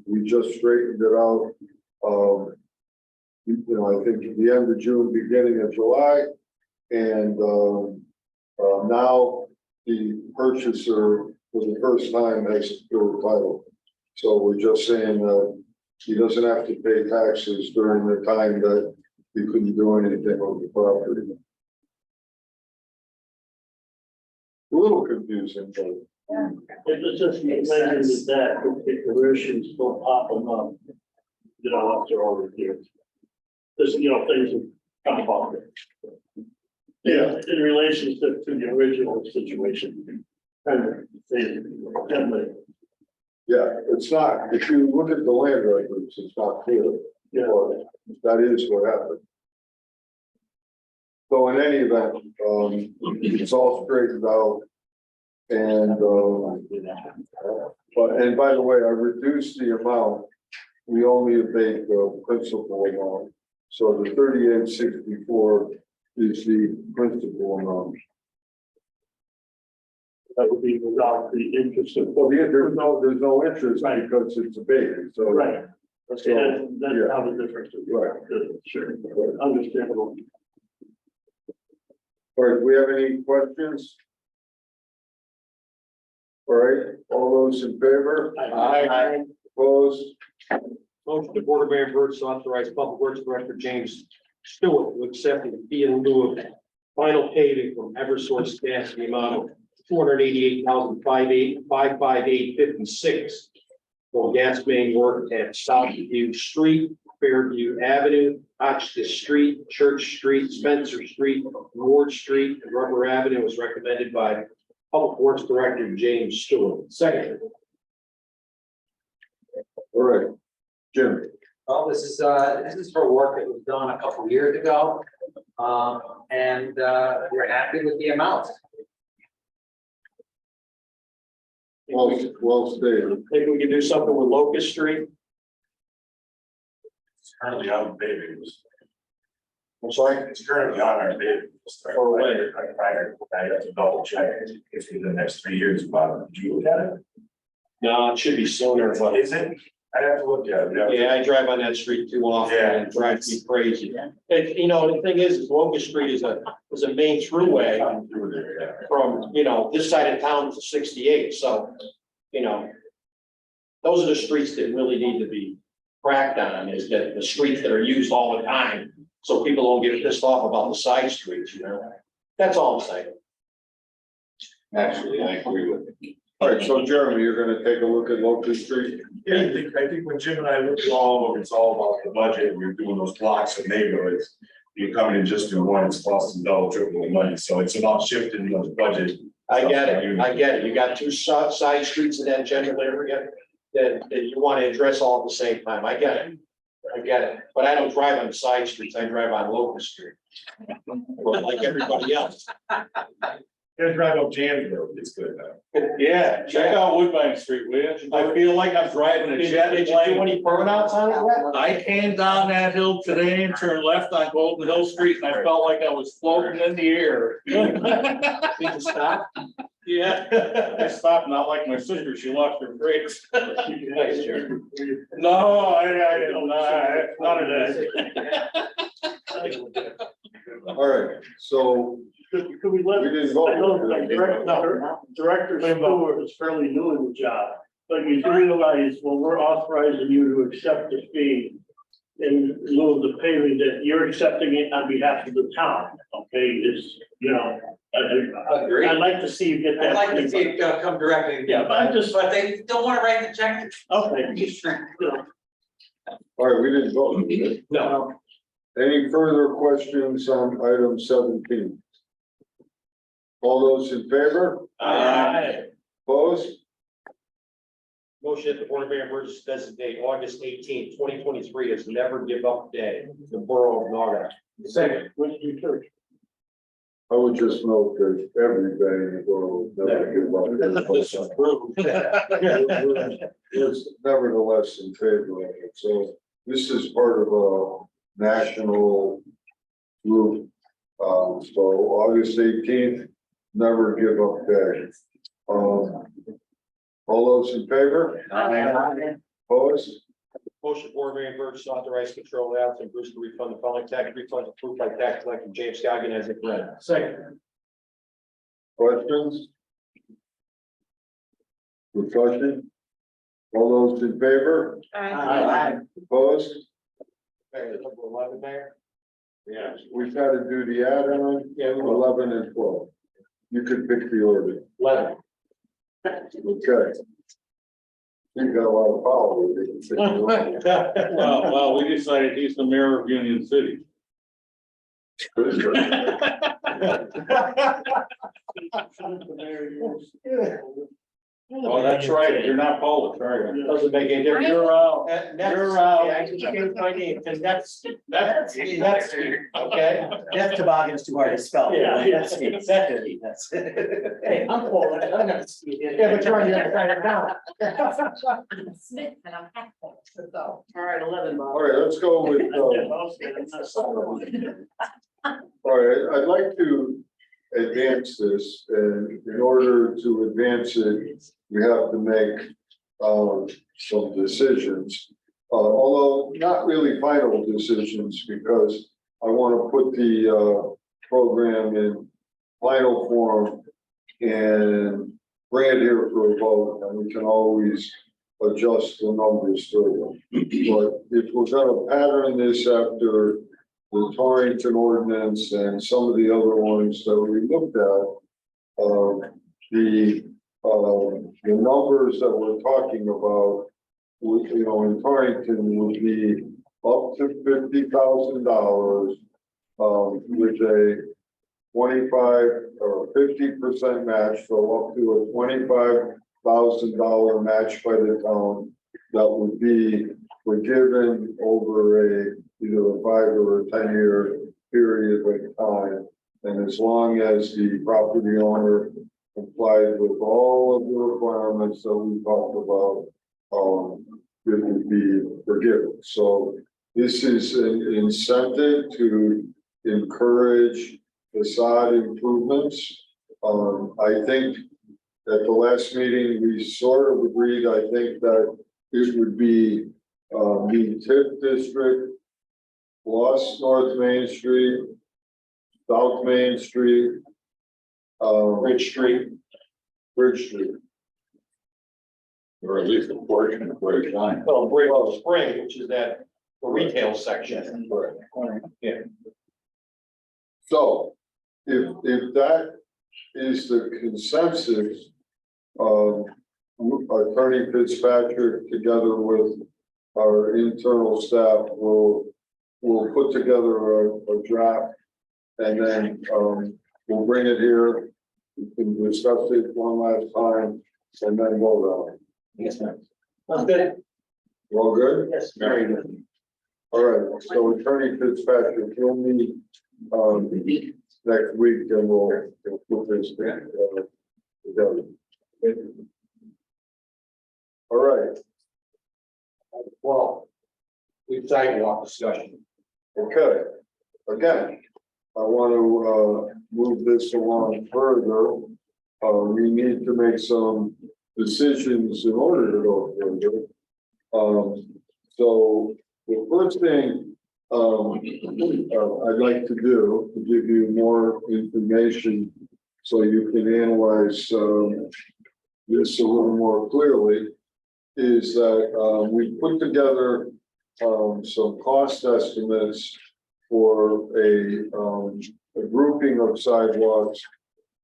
we just straightened it out. I think at the end of June, beginning of July, and now the purchaser, for the first time, has secured title. So we're just saying that he doesn't have to pay taxes during the time that he couldn't do anything with the property. A little confusing, but It's just mentioned that particular issue still popping up, after all the years. There's, things have come about. Yeah, in relationship to the original situation. yeah, it's not, if you look at the land records, it's not clear. Yeah. But that is what happened. So in any event, it's all straightened out. And, and by the way, I reduced the amount. We only abate the principal amount. So the 3864 is the principal amount. That would be without the interest of. Well, there's no interest because it's abated, so. Right. That's how the difference is. Right. Sure, understandable. All right, do we have any questions? All right, all those in favor? Aye. Opposed? Motion the Board of Mayor Burgess authorize Public Works Director James Stewart to accept the fee in lieu of final paving from Eversource Gas in the amount of $288,558.56 for gas main work at Southview Street, Fairview Avenue, Hotchkiss Street, Church Street, Spencer Street, Ward Street, and Rubber Avenue, was recommended by Public Works Director James Stewart. Second. All right, Jim. Well, this is for work that was done a couple years ago. And we're happy with the amount. Well stated. Think we can do something with Locust Street? It's currently on paving. I'm sorry? It's currently on our bid. For when? I have to double check if in the next 3 years, Bob, did you look at it? No, it should be sooner, but Is it? I have to look at it. yeah, I drive on that street too often and it drives me crazy. And, the thing is Locust Street is a main throughway I'm through there, yeah. from, this side of town to 68, so, those are the streets that really need to be cracked on, is that the streets that are used all the time. so people don't get pissed off about the side streets, you know? That's all I'm saying. Actually, I agree with you. All right, so Jeremy, you're gonna take a look at Locust Street? Yeah, I think when Jim and I looked at all of it, it's all about the budget, we're doing those blocks of neighborhoods. You come in just do one, it's costing double, triple the money, so it's about shifting those budget. I get it. You got two side streets in that general area that you want to address all at the same time. I get it. But I don't drive on the side streets. I drive on Locust Street. Like everybody else. Gonna drive up Jan Road, it's good though. Yeah, check out Woodbine Street, will you? I feel like I'm driving a jet Did you do plane. any burnouts on it yet? I came down that hill today and turned left on Golden Hill Street and I felt like I was floating in the air. Did you stop? Yeah, I stopped, not like my sister, she lost her brakes. Nice, Jerry. No, none of that. All right, so Could we let? we didn't vote. I know, like, Director Stewart is fairly new in the job, but you do realize when we're authorizing you to accept the fee in lieu of the payment, that you're accepting it on behalf of the town, okay, is, you know, I'd like to see you get that. I'd like to see it come directly. Yeah, but I just, But they don't want to write the check. okay, just, you know, All right, we didn't vote. did we? No. Any further questions on item 17? All those in favor? Opposed? Motion that the Board of Mayor Burgess designate August 18, 2023 as Never Give Up Day, the borough of Naugatuck. second, when you church. I would just note that every day in the world never give up. Is nevertheless in favor of it, so this is part of a national group. So August 18th, Never Give Up Day. All those in favor? Opposed? Motion Board of Mayor Burgess authorize control Alex and Bruce to refund the following tax refunds approved by tax collector James Scoggin as it read. Second. Questions? Discussion? All those in favor? Opposed? Okay, number 11, Mayor. Yes. We've got to do the add-on, 11 and 12. You could pick the order. 11. Okay. You got a lot of power. You can pick the order. Well, we decided he's the mayor of Union City. Oh, that's right, you're not Polish, are you? Doesn't make any difference. You're out. You're out. I just changed my name, because that's, okay? That toboggan's too hard to spell. Yeah, yeah. Exactly, that's. Hey, I'm Polish, I'm not. Yeah, but you're on the other side of town. Smith and I'm half, so. All right, 11. All right, let's go with, all right, I'd like to advance this, and in order to advance it, we have to make some decisions. Although not really final decisions, because I want to put the program in final form and bring it here for a vote, and we can always adjust the numbers further. But if we're gonna pattern this after the Torrington ordinance and some of the other ones that we looked at, the numbers that we're talking about, would, you know, in Torrington would be up to $50,000, with a 25 or 50% match, so up to a $25,000 match by the town that would be forgiven over either a 5 or a 10-year period of time. And as long as the property owner complied with all of the requirements that we talked about, it would be forgiven. So this is an incentive to encourage facade improvements. I think at the last meeting, we sort of agreed, I think that it would be the TIF district, plus North Main Street, South Main Street, Bridge Street. Or at least a portion of Bridge Line. Well, Bridge Spring, which is that retail section. Yeah. So if that is the consensus, Attorney Fitzpatrick, together with our internal staff, will put together a draft. And then, we'll bring it here, we can discuss it one last time, and then vote on it. Yes, ma'am. Sounds good. You all good? Yes, very good. All right, so Attorney Fitzpatrick, you'll meet, next week, and we'll put this, together. All right, Well, we sidewalk discussion. okay, again, I want to, move this along further. We need to make some decisions in order to go further. So the first thing, I'd like to do, to give you more information so you can analyze, this a little more clearly, is that, we put together, some cost estimates for a grouping of sidewalks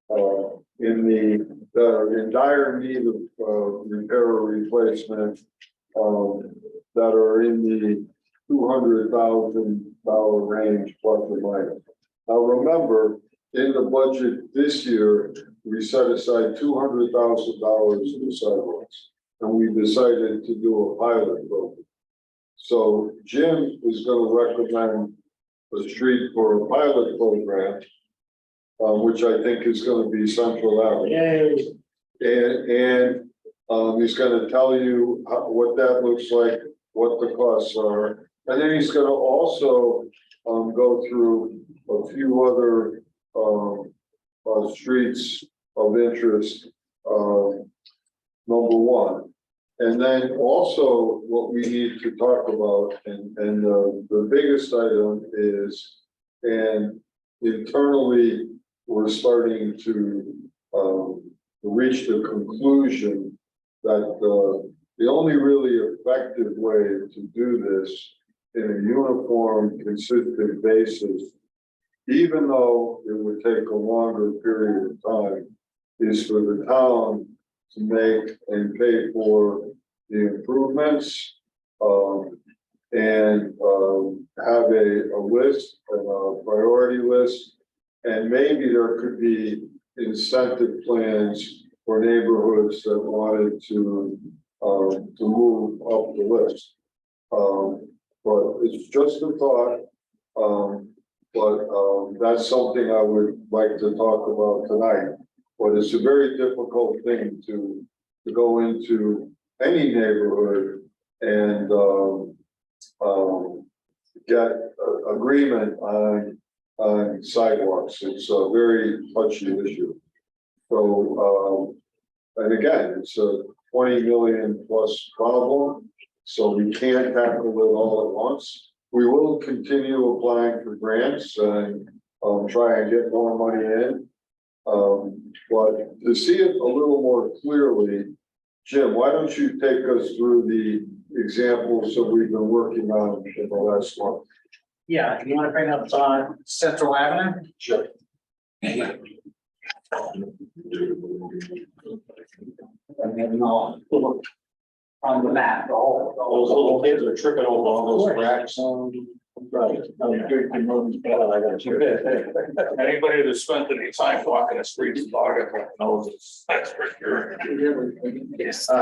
that are in dire need of repair or replacement, that are in the $200,000 range plus or minus. Now, remember, in the budget this year, we set aside $200,000 for sidewalks, and we decided to do a pilot program. So Jim is going to recommend a street for a pilot program, which I think is going to be Central Avenue. And he's going to tell you what that looks like, what the costs are. And then he's going to also go through a few other streets of interest, number one. And then also what we need to talk about, and the biggest item is, and internally, we're starting to reach the conclusion that the only really effective way to do this in a uniform, consistent basis, even though it would take a longer period of time, is for the town to make and pay for the improvements, and have a list, a priority list, and maybe there could be incentive plans for neighborhoods that wanted to move up the list. But it's just a thought, but that's something I would like to talk about tonight. But it's a very difficult thing to go into any neighborhood and get agreement on sidewalks. It's a very touchy issue. So, and again, it's a 20 million plus problem, so we can't tackle it all at once. We will continue applying for grants and try and get more money in. But to see it a little more clearly, Jim, why don't you take us through the examples that we've been working on in the last month? Yeah, you want to bring up Central Avenue? Sure. And then on the map, Those little kids are tripping over all those cracks. Right. Anybody that's spent any time walking the streets of August knows that's for sure. Yes. They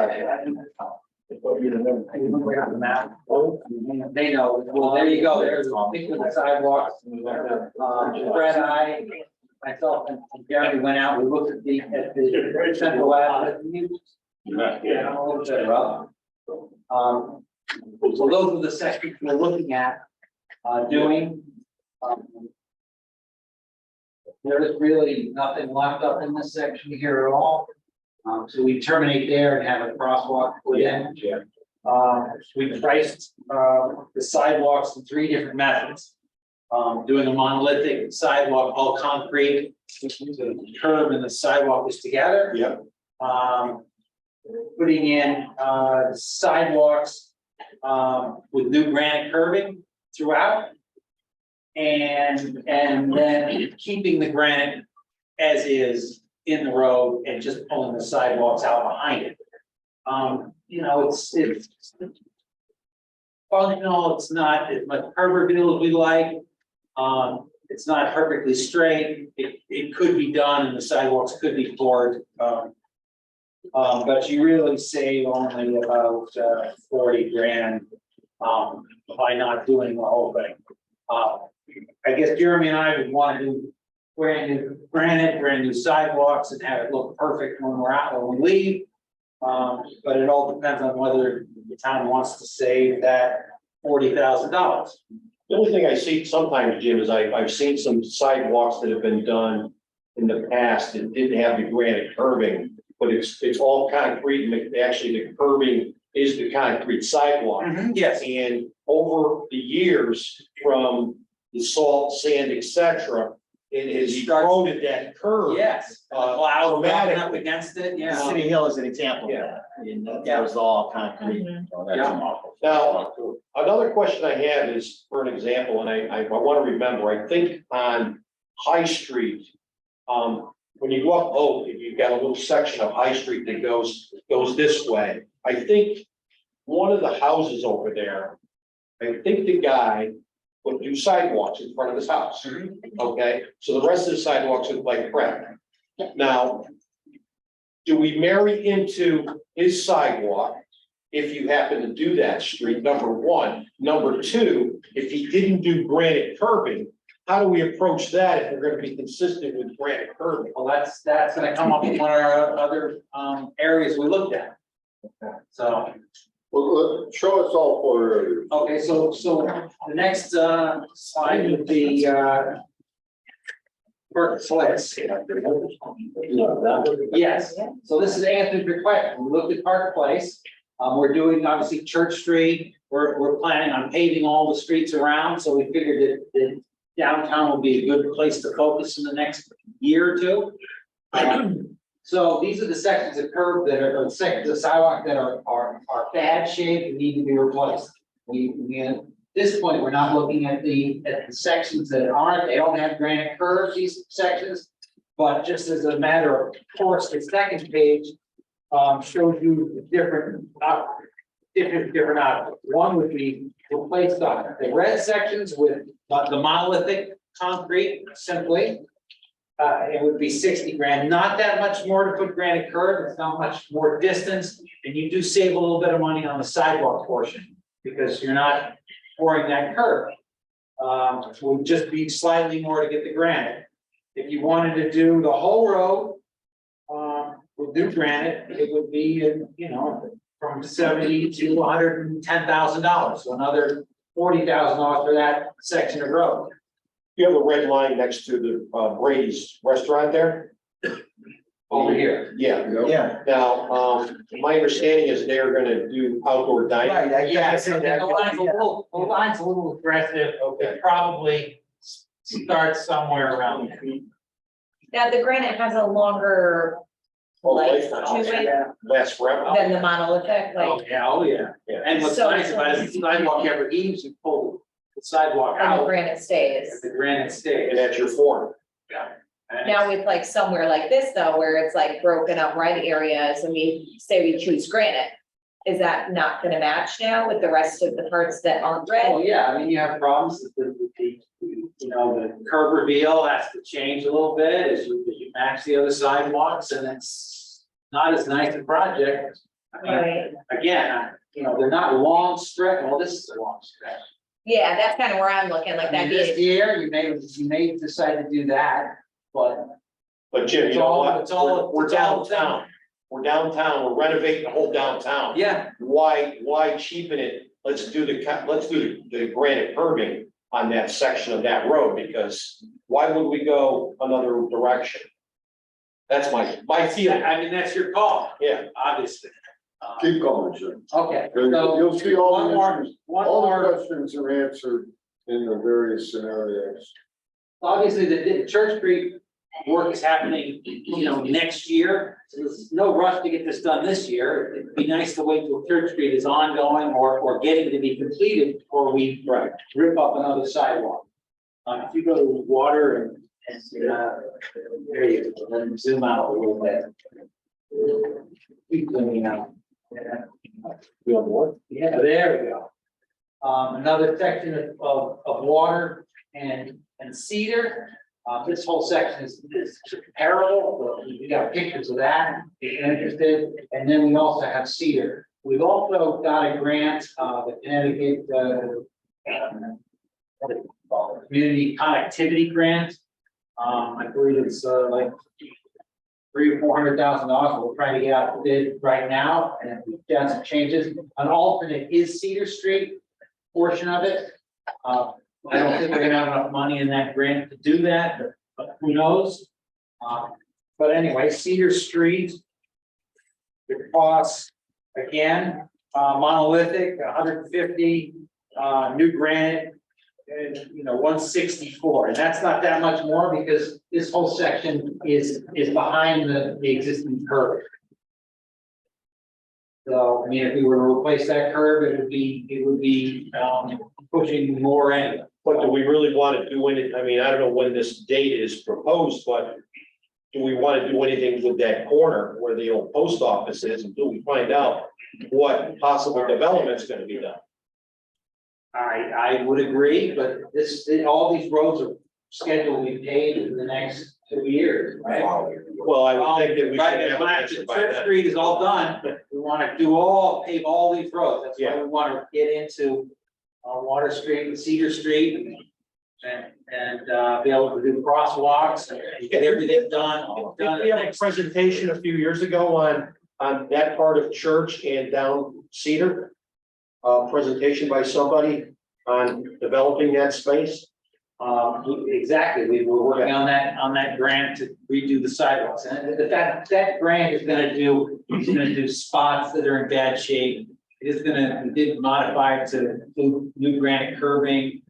know. Well, there you go. There's the sidewalks. Brad and I, myself and Jeremy went out. We looked at the Central Avenue. Yeah. A little bit rough. So those are the sections we're looking at doing. There is really nothing left up in this section here at all. So we terminate there and have a crosswalk put in. We priced the sidewalks in 3 different methods. Doing a monolithic sidewalk, all concrete, the curb and the sidewalk is together. Yep. Putting in sidewalks with new granite curbing throughout. And then keeping the granite as is in the road and just pulling the sidewalks out behind it. You know, it's functional, it's not as much curb reveal as we like. It's not perfectly straight, it could be done and the sidewalks could be poured. But you really save only about 40 grand by not doing the whole thing. I guess Jeremy and I would want to do brand new granite, brand new sidewalks and have it look perfect when we're out, when we leave. But it all depends on whether the town wants to save that $40,000. The only thing I see sometimes, Jim, is I've seen some sidewalks that have been done in the past that didn't have the granite curbing, but it's all concrete and actually the curbing is the concrete sidewalk. Yes. And over the years, from the salt, sand, etc., it has eroded that curve. Yes. Clouds backing up against it, yeah. City Hill is an example of that. I mean, that was all concrete. Oh, that's Yeah. awful. Now, another question I have is, for an example, and I want to remember, I think on High Street, when you go up Oak, you've got a little section of High Street that goes this way. I think one of the houses over there, I think the guy would do sidewalks in front of his house. Okay, so the rest of the sidewalks look like crap. Now, do we marry into his sidewalk if you happen to do that street, number one? Number two, if he didn't do granite curbing, how do we approach that if we're gonna be consistent with granite curbing? Well, that's gonna come up in one of our other areas we looked at. So, Well, show us all four areas. okay, so the next slide would be Burgess Place. Yes, so this is Anthony's request. We looked at Park Place. We're doing obviously Church Street. We're planning on paving all the streets around, so we figured that downtown will be a good place to focus in the next year or two. So these are the sections of curb that are, or sections of sidewalk that are bad shape and need to be replaced. We at this point, we're not looking at the sections that aren't, they don't have granite curves, these sections. But just as a matter of course, the second page shows you different outputs. One would be replace the red sections with the monolithic concrete simply. It would be 60 grand, not that much more to put granite curb, it's not much more distance, and you do save a little bit of money on the sidewalk portion. Because you're not pouring that curb. It would just be slightly more to get the granite. If you wanted to do the whole road, with new granite, it would be, you know, from $70,000 to $110,000, so another $40,000 for that section of road. You have a red line next to the Brady's restaurant there? Over here. Yeah. Yeah. Now, my understanding is they're gonna do outdoor dining. Right, Yeah, so the line's a little aggressive, it probably starts somewhere around there. Now, the granite has a longer life to it Last forever. than the monolithic, Oh, like, yeah, oh, yeah. Yeah. And what's So- nice about it, is the sidewalk ever eaves, you pull the sidewalk and the out, granite stays. the granite stays. And that's your form. Yeah. And Now with like somewhere like this though, where it's like broken up right areas, and we say we choose granite. Is that not gonna match now with the rest of the parts that aren't Well, red? yeah, I mean, you have problems with the, you know, the curb reveal has to change a little bit as you match the other sidewalks, and it's not as nice a project. I mean, Right, again, you know, they're not long stretch, well, this is a long stretch. yeah, that's kind of where I'm looking, like I mean, that this being, year, you may decide to do that, but But Jim, It's you know all- what? it's all- We're it's all- downtown. We're downtown. We're renovating the whole downtown. yeah, Why cheapen it? Let's do the granite curbing on that section of that road, because why would we go another direction? That's my feeling. I mean, that's your call, Yeah. obviously. Keep going, Jim. Okay, And so you'll see all one the more, issues, one all the more. questions are answered in the various scenarios. Obviously, the Church Street work is happening, you know, next year. So there's no rush to get this done this year. It'd be nice to wait till Third Street is ongoing or getting to be completed before we rip up another sidewalk. If you go to water and there you go, then zoom out a little bit. Keep zooming out. Yeah. Yeah, there we go. Another section of water and cedar. This whole section is comparable. We got pictures of that, if you're interested. And then we also have cedar. We've also got a grant, the Connecticut, community connectivity grant. I believe it's like $300,000 or $400,000. We're trying to get out the bid right now, and we've done some changes. An alternate is Cedar Street portion of it. I don't think we're gonna have enough money in that grant to do that, but who knows? But anyway, Cedar Street. The cost, again, monolithic, 150, new granite, and, you know, 164, and that's not that much more because this whole section is behind the existing curve. So, I mean, if we were to replace that curve, it would be pushing more in. But do we really want to do anything? I mean, I don't know when this date is proposed, but do we want to do anything with that corner where the old post office is until we find out what possible development is going to be done? I would agree, but all these roads are scheduled to be paved in the next 2 years, right? Well, I would think that we should Right, have when an answer by Church then. Street is all done, we want to pave all these roads. That's why we want to get into Water Street and Cedar Street and be able to do crosswalks and get everything done. We had a presentation a few years ago on that part of Church and down Cedar. Presentation by somebody on developing that space. Exactly, we were working on that grant to redo the sidewalks, and that grant is gonna do spots that are in bad shape. It is we did modify it to include new granite curbing,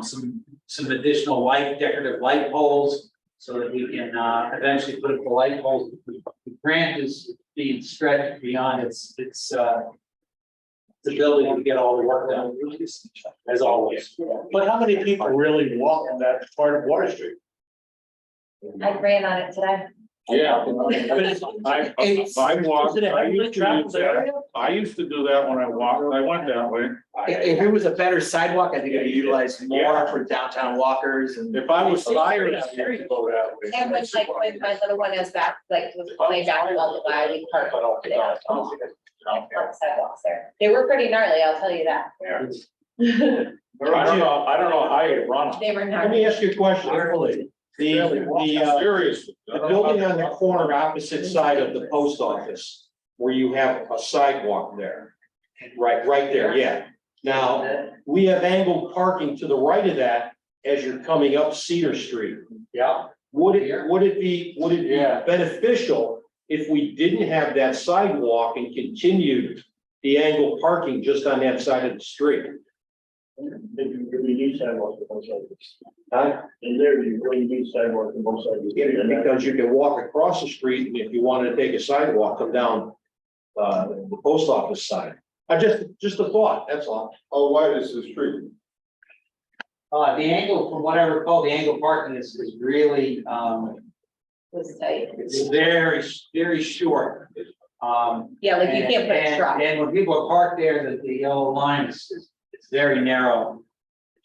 some additional decorative light poles, so that we can eventually put up the light poles. The grant is being stretched beyond its ability to get all the work done, as always. But how many people really walk on that part of Water Street? I ran on it today. Yeah. I walk, Is it a I heavily used to do traveled that. area? I used to do that when I walked, I went that way. If it was a better sidewalk, I think it'd be utilized more for downtown walkers and. If I was tired, I would go that way. And when my little one is back, like, was playing basketball, the guy, we parked there. On the sidewalks there. They were pretty gnarly, I'll tell you that. I don't know how you run. They were Let gnarly. me ask you a question. Seriously. The building on the corner opposite side of the post office, where you have a sidewalk there. Right there, yeah. Now, we have angled parking to the right of that as you're coming up Cedar Street. Yeah. Would it be beneficial if we didn't have that sidewalk and continued the angled parking just on that side of the street? We need sidewalks on both sides. Huh? And there, you really need sidewalks on both sides. of the street. Because you can walk across the street, and if you wanted to take a sidewalk, come down the post office side. Just a thought, that's all. How wide is the street? The angle, from what I recall, the angle parking is really, Was tight. it's very, very short. Yeah, like you can't put a truck. And when people are parked there, the yellow line is very narrow.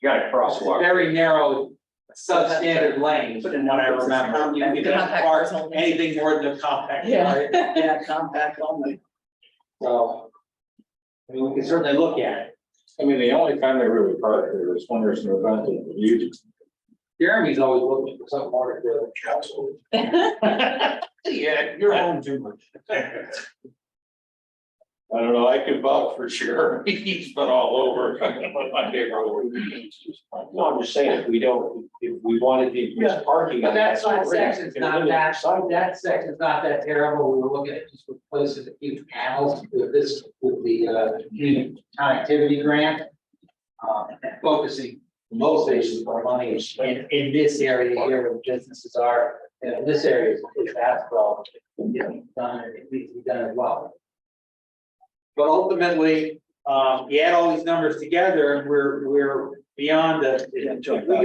You got a crosswalk. Very narrow, substandard lane, from what I remember. You can park anything more than a compact car. Yeah, compact only. So, I mean, we can certainly look at it. I mean, the only time they really park there is when there's an event in the youth. Jeremy's always looking for something more to do. Yeah, you're home too much. I don't know, I can vouch for sure. He's been all over my neighborhood. No, I'm just saying, if we wanted to increase parking. But that side section's not that section's not that terrible. We were looking at just replacing a few panels with the community connectivity grant. Focusing most of our money in this area here where businesses are. And this area is asphalt, you know, done, it needs to be done as well. But ultimately, you add all these numbers together and we're beyond the, we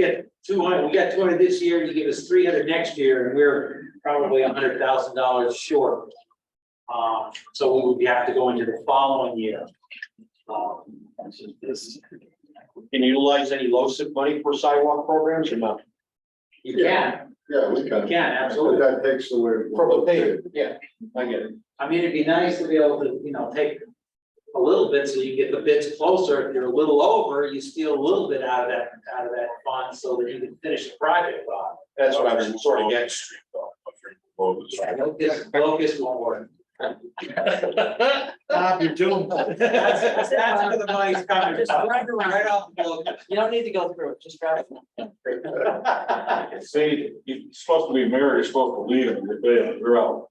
get 200, we got 200 this year, you give us 300 next year, and we're probably $100,000 short. So we would have to go into the following year. Can you utilize any LoSiP money for sidewalk programs or not? You can, Yeah, we you can. can, absolutely. But that takes away. From the pay, yeah, I get it. I mean, it'd be nice to be able to, you know, take a little bit so you get the bids closer. If you're a little over, you steal a little bit out of that fund so that you can finish the project off. That's what I was sort of getting. Yeah, Locust won't work. You're doomed. That's where the money's coming from. Right off the Locust. You don't need to go through it, just grab it. See, you're supposed to be married, you're supposed to lead them, you're out.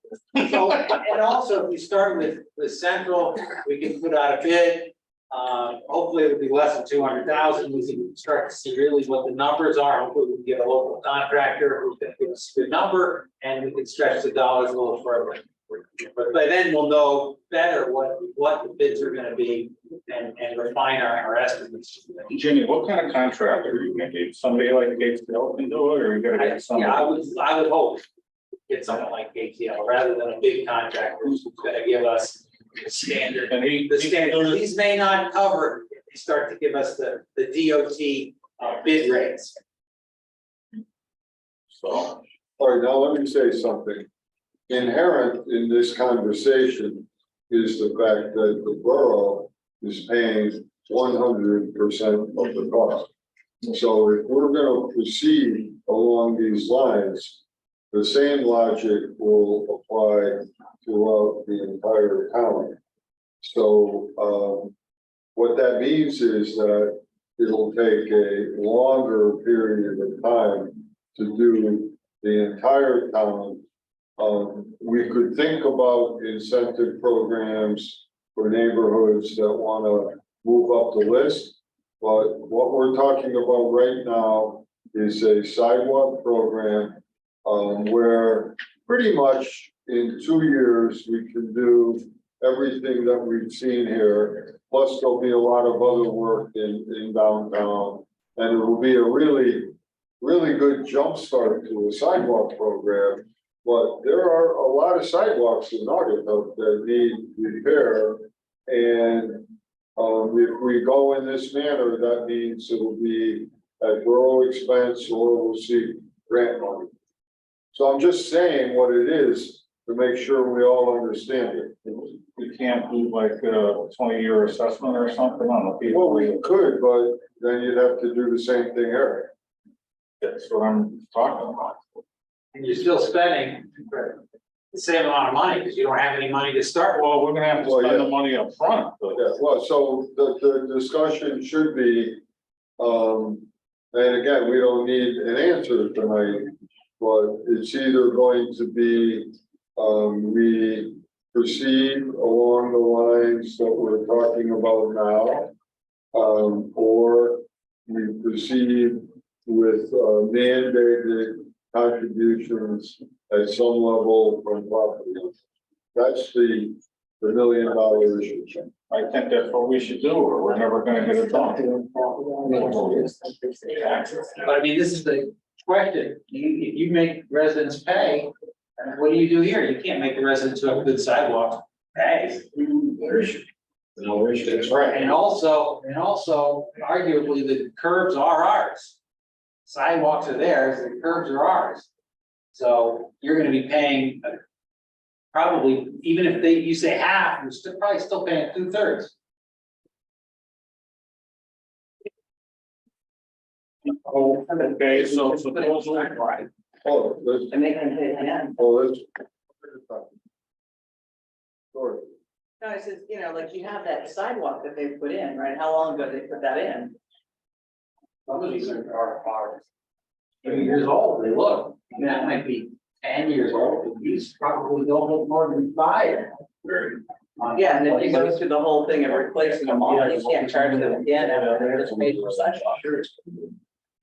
So, and also, if we start with Central, we can put out a bid. Hopefully it'll be less than 200,000. We can start to see really what the numbers are. Hopefully we can get a local contractor who can give us a good number and we can stretch the dollars a little further. But by then we'll know better what the bids are gonna be and refine our estimates. Jimmy, what kind of contractor are you gonna get? Somebody like Gates Hill can do it, or you gotta get somebody? Yeah, I would hope get someone like KTL rather than a big contractor who's gonna give us the standard. And The standard, these may not cover if they start to give us the DOT bid rates. So, All right, now let me say something. Inherent in this conversation is the fact that the borough is paying 100% of the cost. So if we're gonna proceed along these lines, the same logic will apply throughout the entire county. So, what that means is that it'll take a longer period of time to do the entire town. We could think about incentive programs for neighborhoods that wanna move up the list. But what we're talking about right now is a sidewalk program, where pretty much in 2 years, we can do everything that we've seen here. Plus, there'll be a lot of other work in downtown. And it will be a really good jumpstart to a sidewalk program. But there are a lot of sidewalks in Naugatuck that need repair. And if we go in this manner, that means it'll be at borough expense or we'll see grant money. So I'm just saying what it is to make sure we all understand it. we can't do like a 20-year assessment or something on the people. Well, we could, but then you'd have to do the same thing, Eric. That's what I'm talking about. And you're still spending the same amount of money because you don't have any money to start with. Well, we're gonna have to Well, spend yeah. the money up front, but Yeah, well, so the discussion should be, and again, we don't need an answer tonight, but it's either going to be, we proceed along the lines that we're talking about now, or we proceed with mandated contributions at some level from property. That's the $1 million issue. I think that's what we should do, or we're never gonna get it done. But I mean, this is the question. If you make residents pay, what do you do here? You can't make the residents who have good sidewalks pay. That's right. And also arguably the curbs are ours. Sidewalks are theirs, the curbs are ours. So you're gonna be paying probably, even if you say half, you're still probably still paying 2/3. Oh, okay, so supposedly, right, Oh, let's, And they can pay again. oh, let's. Sorry. No, it says, you know, like you have that sidewalk that they put in, right? How long ago they put that in? Some of these are 3 years old, they look, that might be 10 years old, but these probably don't look more than 5. Yeah, and if you go through the whole thing of replacing them all, you can't charge them again after they're just made for sidewalk.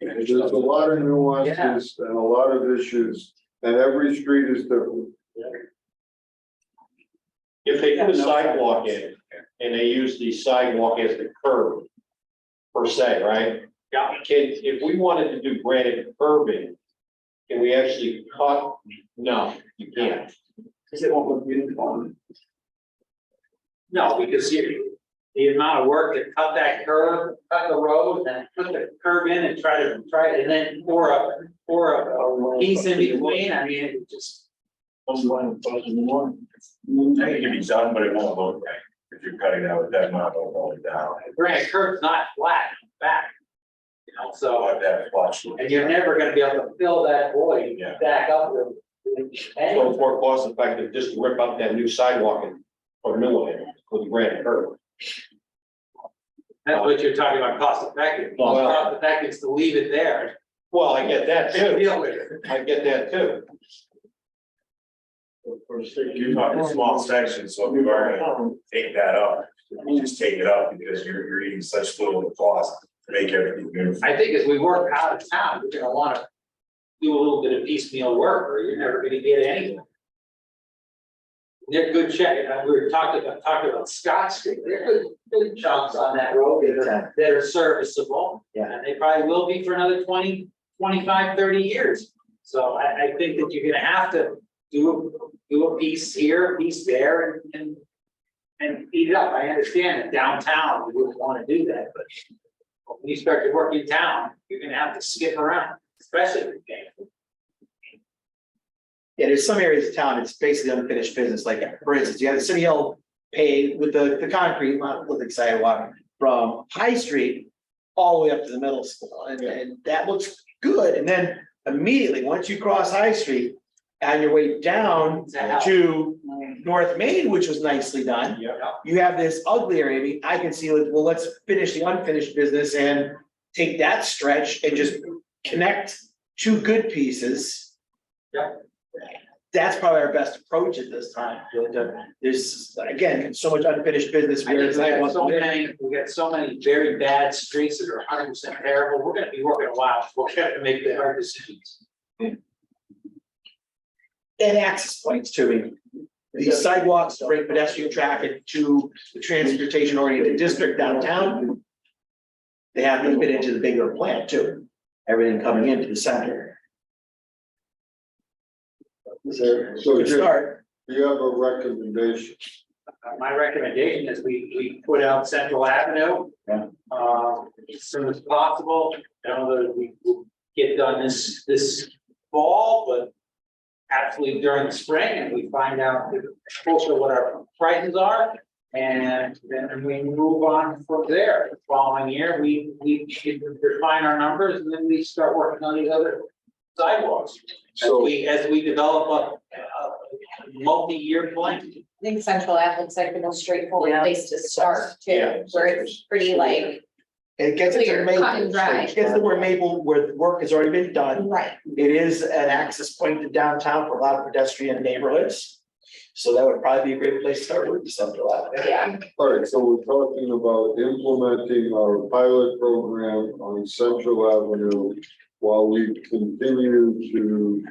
There's a lot of nuances and a lot of issues, and every street is different. If they put a sidewalk in and they use the sidewalk as the curb per se, right? Yeah. If we wanted to do granite curbing, can we actually cut? No, you can't. Is it what we're uniform? No, because the amount of work to cut that curve, cut the road, and put the curb in and try to, and then pour a piece in between, I mean, it just. I think it can be done, but it won't look right. If you're cutting out with that amount, it'll roll it down. Granite curb's not flat back. You know, so, Like that flush. and you're never gonna be able to fill that void Yeah. back up with. So it's more cost effective just to rip up that new sidewalk and put a new one in with the granite curb. That's what you're talking about, cost effective. Well- Cost effective is to leave it there. Well, I get that And too. deal with it. I get that too. You're talking small sections, so if you are gonna take that up, you just take it up because you're eating such little cost to make everything beautiful. I think as we work out of town, we're gonna wanna do a little bit of piecemeal work, or you're never gonna get anything. They're good check, we were talking about Scott Street, they're good chunks on that road that are serviceable. Yeah. And they probably will be for another 20, 25, 30 years. So I think that you're gonna have to do a piece here, a piece there, and eat it up. I understand that downtown, we wouldn't wanna do that, but when you start to work in town, you're gonna have to skip around, especially with game. Yeah, there's some areas of town, it's basically unfinished business, like, for instance, you have the City Hill paved with the concrete, not with the sidewalk, from High Street all the way up to the middle school, and that looks good, and then immediately, once you cross High Street, on your way down to North Main, which was nicely done, you have this ugly area. I mean, I can see, like, well, let's finish the unfinished business and take that stretch and just connect two good pieces. Yeah. That's probably our best approach at this time. There's, again, so much unfinished business. I think we got so many very bad streets that are 100% terrible. We're gonna be working a while. We'll have to make the hard decisions. And access points too. I mean, these sidewalks bring pedestrian traffic to the transportation oriented district downtown. They have to fit into the bigger plan too. Everything coming into the center. So Good Jim, start. do you have a recommendation? My recommendation is we put out Central Avenue. Yeah. As soon as possible, I know that we will get done this fall, but absolutely during the spring, and we find out closer what our prices are. And then we move on from there. The following year, we refine our numbers, and then we start working on these other sidewalks. So- As we develop a multi-year plan. I think Central Athens like the most straightforward Yeah. place to start Yeah. too, where it's pretty like, It gets into Clear, Maple. cut and dry. It gets to where Maple, where the work has already been done. right, It is an access point to downtown for a lot of pedestrian neighborhoods. So that would probably be a great place to start with the Central Avenue. yeah. All right, so we're talking about implementing our pilot program on Central Avenue while we continue to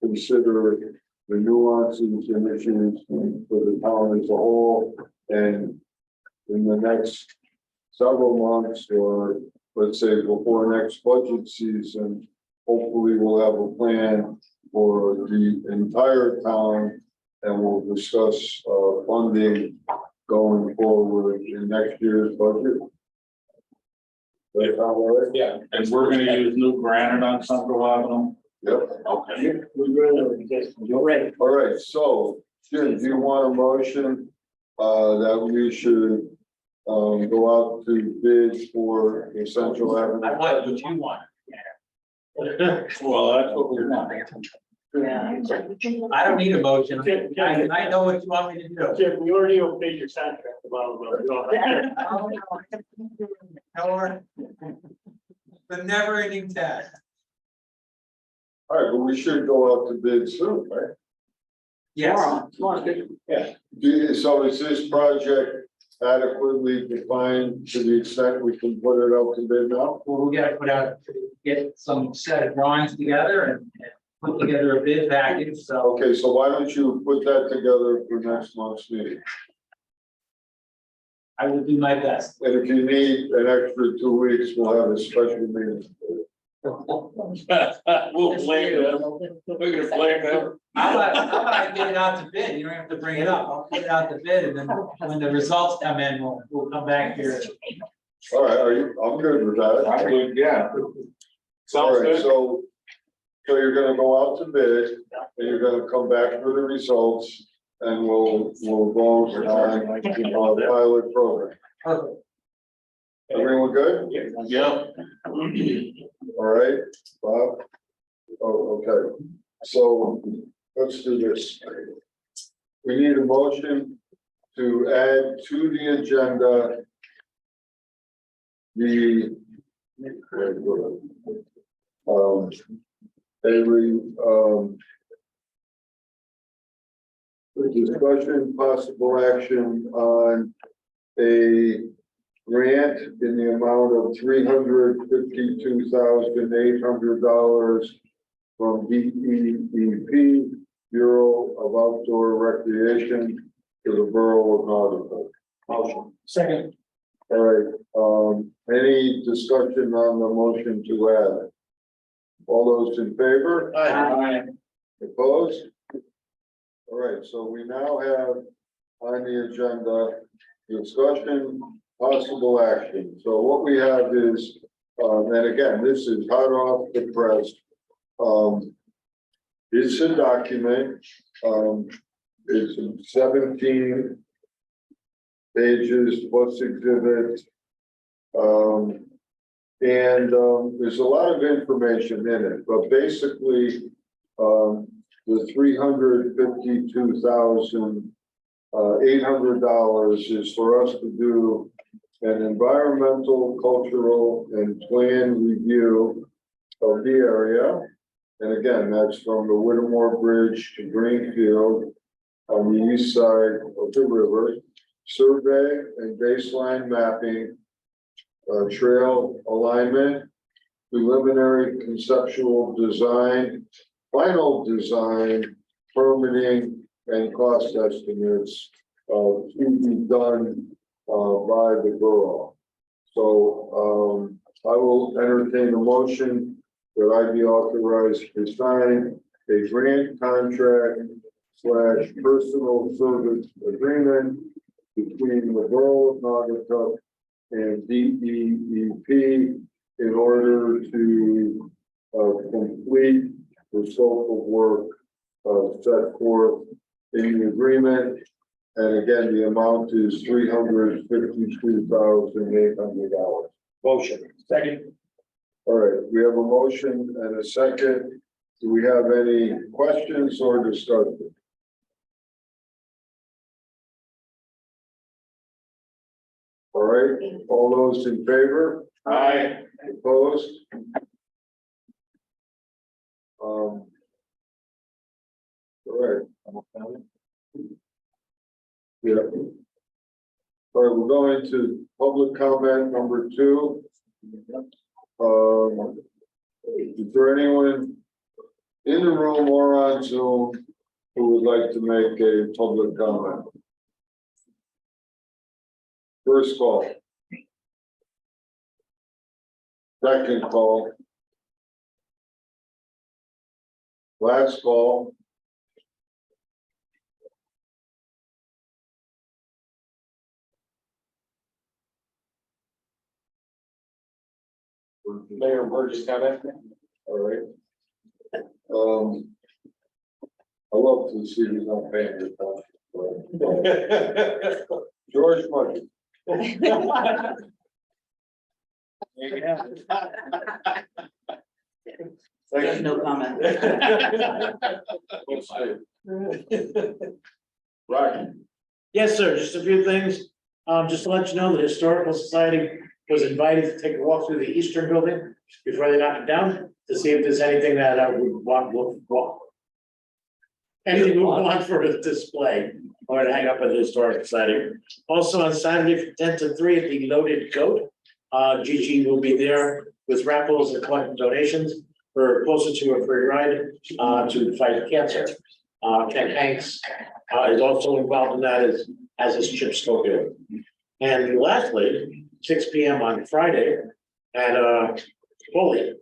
consider the nuances and issues for the town as a whole. And in the next several months, or let's say before next budget season, hopefully we'll have a plan for the entire town. And we'll discuss funding going forward in next year's budget. That sound all right? Yeah. And we're gonna use new granite on Central Avenue. Yep. Okay. You're right. All right, so Jim, do you want a motion that we should go out to bid for the Central Avenue? I want what you want. Well, that's what we want. Yeah. I don't need a motion. I know what you want me to do. Jim, we already paid your contract about The never ending task. All right, but we should go out to bid soon, right? Yes. So is this project adequately defined to the extent we can put it out to bid now? Well, we gotta get some set of drawings together and put together a bid package, so. Okay, so why don't you put that together for next month's meeting? I will do my best. And if you need an extra 2 weeks, we'll have a special meeting. We'll blame them. We're gonna blame them. How about I get it out to bid? You don't have to bring it up. I'll put it out to bid and then when the results come in, we'll come back here. All right, I'm good with that. I'm good, yeah. All Sounds right, good. so you're gonna go out to bid, and you're gonna come back for the results, and we'll vote on the pilot program. Perfect. Everyone good? Yeah. All right, Bob? Oh, okay, so let's do this. We need a motion to add to the agenda the discussion, possible action on a grant in the amount of $352,800 from DEEP, Bureau of Outdoor Recreation, to the Borough of Nautical. Motion. Second. All right, any discussion on the motion to add? All those in favor? Aye. Opposed? All right, so we now have on the agenda discussion, possible action. So what we have is, and again, this is hot off the press. It's a document, it's 17 pages plus exhibits. There's a lot of information in it, but basically, the $352,800 is for us to do an environmental, cultural, and plan review of the area. And again, that's from the Whittemore Bridge to Greenfield on the east side of the river. Survey and baseline mapping, trail alignment, preliminary conceptual design, final design, permitting, and cost estimates to be done by the borough. So I will entertain a motion that I be authorized to sign a grant contract / personal service agreement between the Borough of Naugatuck and DEEP in order to complete the scope of work set forth in the agreement. And again, the amount is $352,800. Motion. Second. All right, we have a motion and a second. Do we have any questions or discussion? All right, all those in favor? Aye. Opposed? All right. Yeah. All right, we're going to public comment number 2. Is there anyone in the room or on Zoom who would like to make a public comment? First call. Second call. Last call. Mayor Burgess comment. All right. I love to see you not paying your attention. George Money. No comment. Right. Yes, sir, just a few things. Just to let you know, the Historical Society was invited to take a walk through the Eastern Building before they knock it down to see if there's anything that I would want. Anything we want for a display or to hang up at the Historical Society. Also on Saturday from 10 to 3 at the Loaded Goat, Gigi will be there with raffles and collecting donations. for Closer to a Free Ride, to fight cancer. Ken Hanks, is also involved in that as is Chip Schofield. And lastly, 6 P.M. on Friday at, Foley,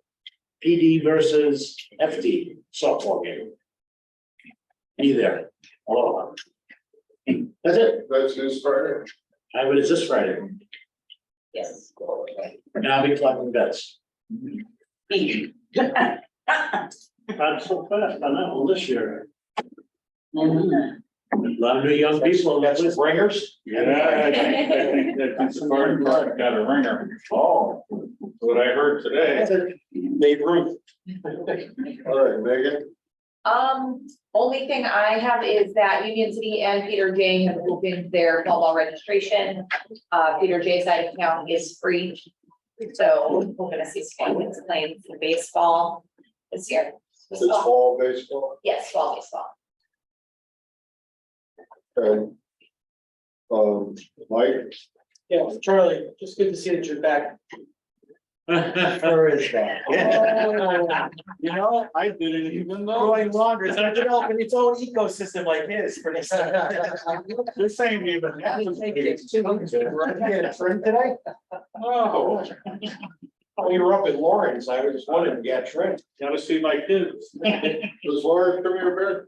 PD versus FD softball game. Be there. Aloha. That's it. That's this Friday. But it's this Friday. Yes. And I'll be collecting bets. I'm so fast on that one this year. A lot of new young people, that's with ringers. Yeah, I think that Spartan Park got a ringer. Oh, what I heard today. Babe Ruth. All right, Megan. Only thing I have is that Union City and Peter J have opened their fall ball registration. Peter J side of town is free. So we're gonna see students playing some baseball this year. It's fall baseball. Yes, fall baseball. Okay. Mike, Yeah, Charlie, just good to see that you're back. Where is that? You know, I didn't even know. Growing longer, it's not developing its own ecosystem like his, pretty soon. This ain't even. Today? Oh. Oh, you were up in Lawrence. I was just wondering, yeah, Trent. Gotta see my kids. does Lauren come here, Ben?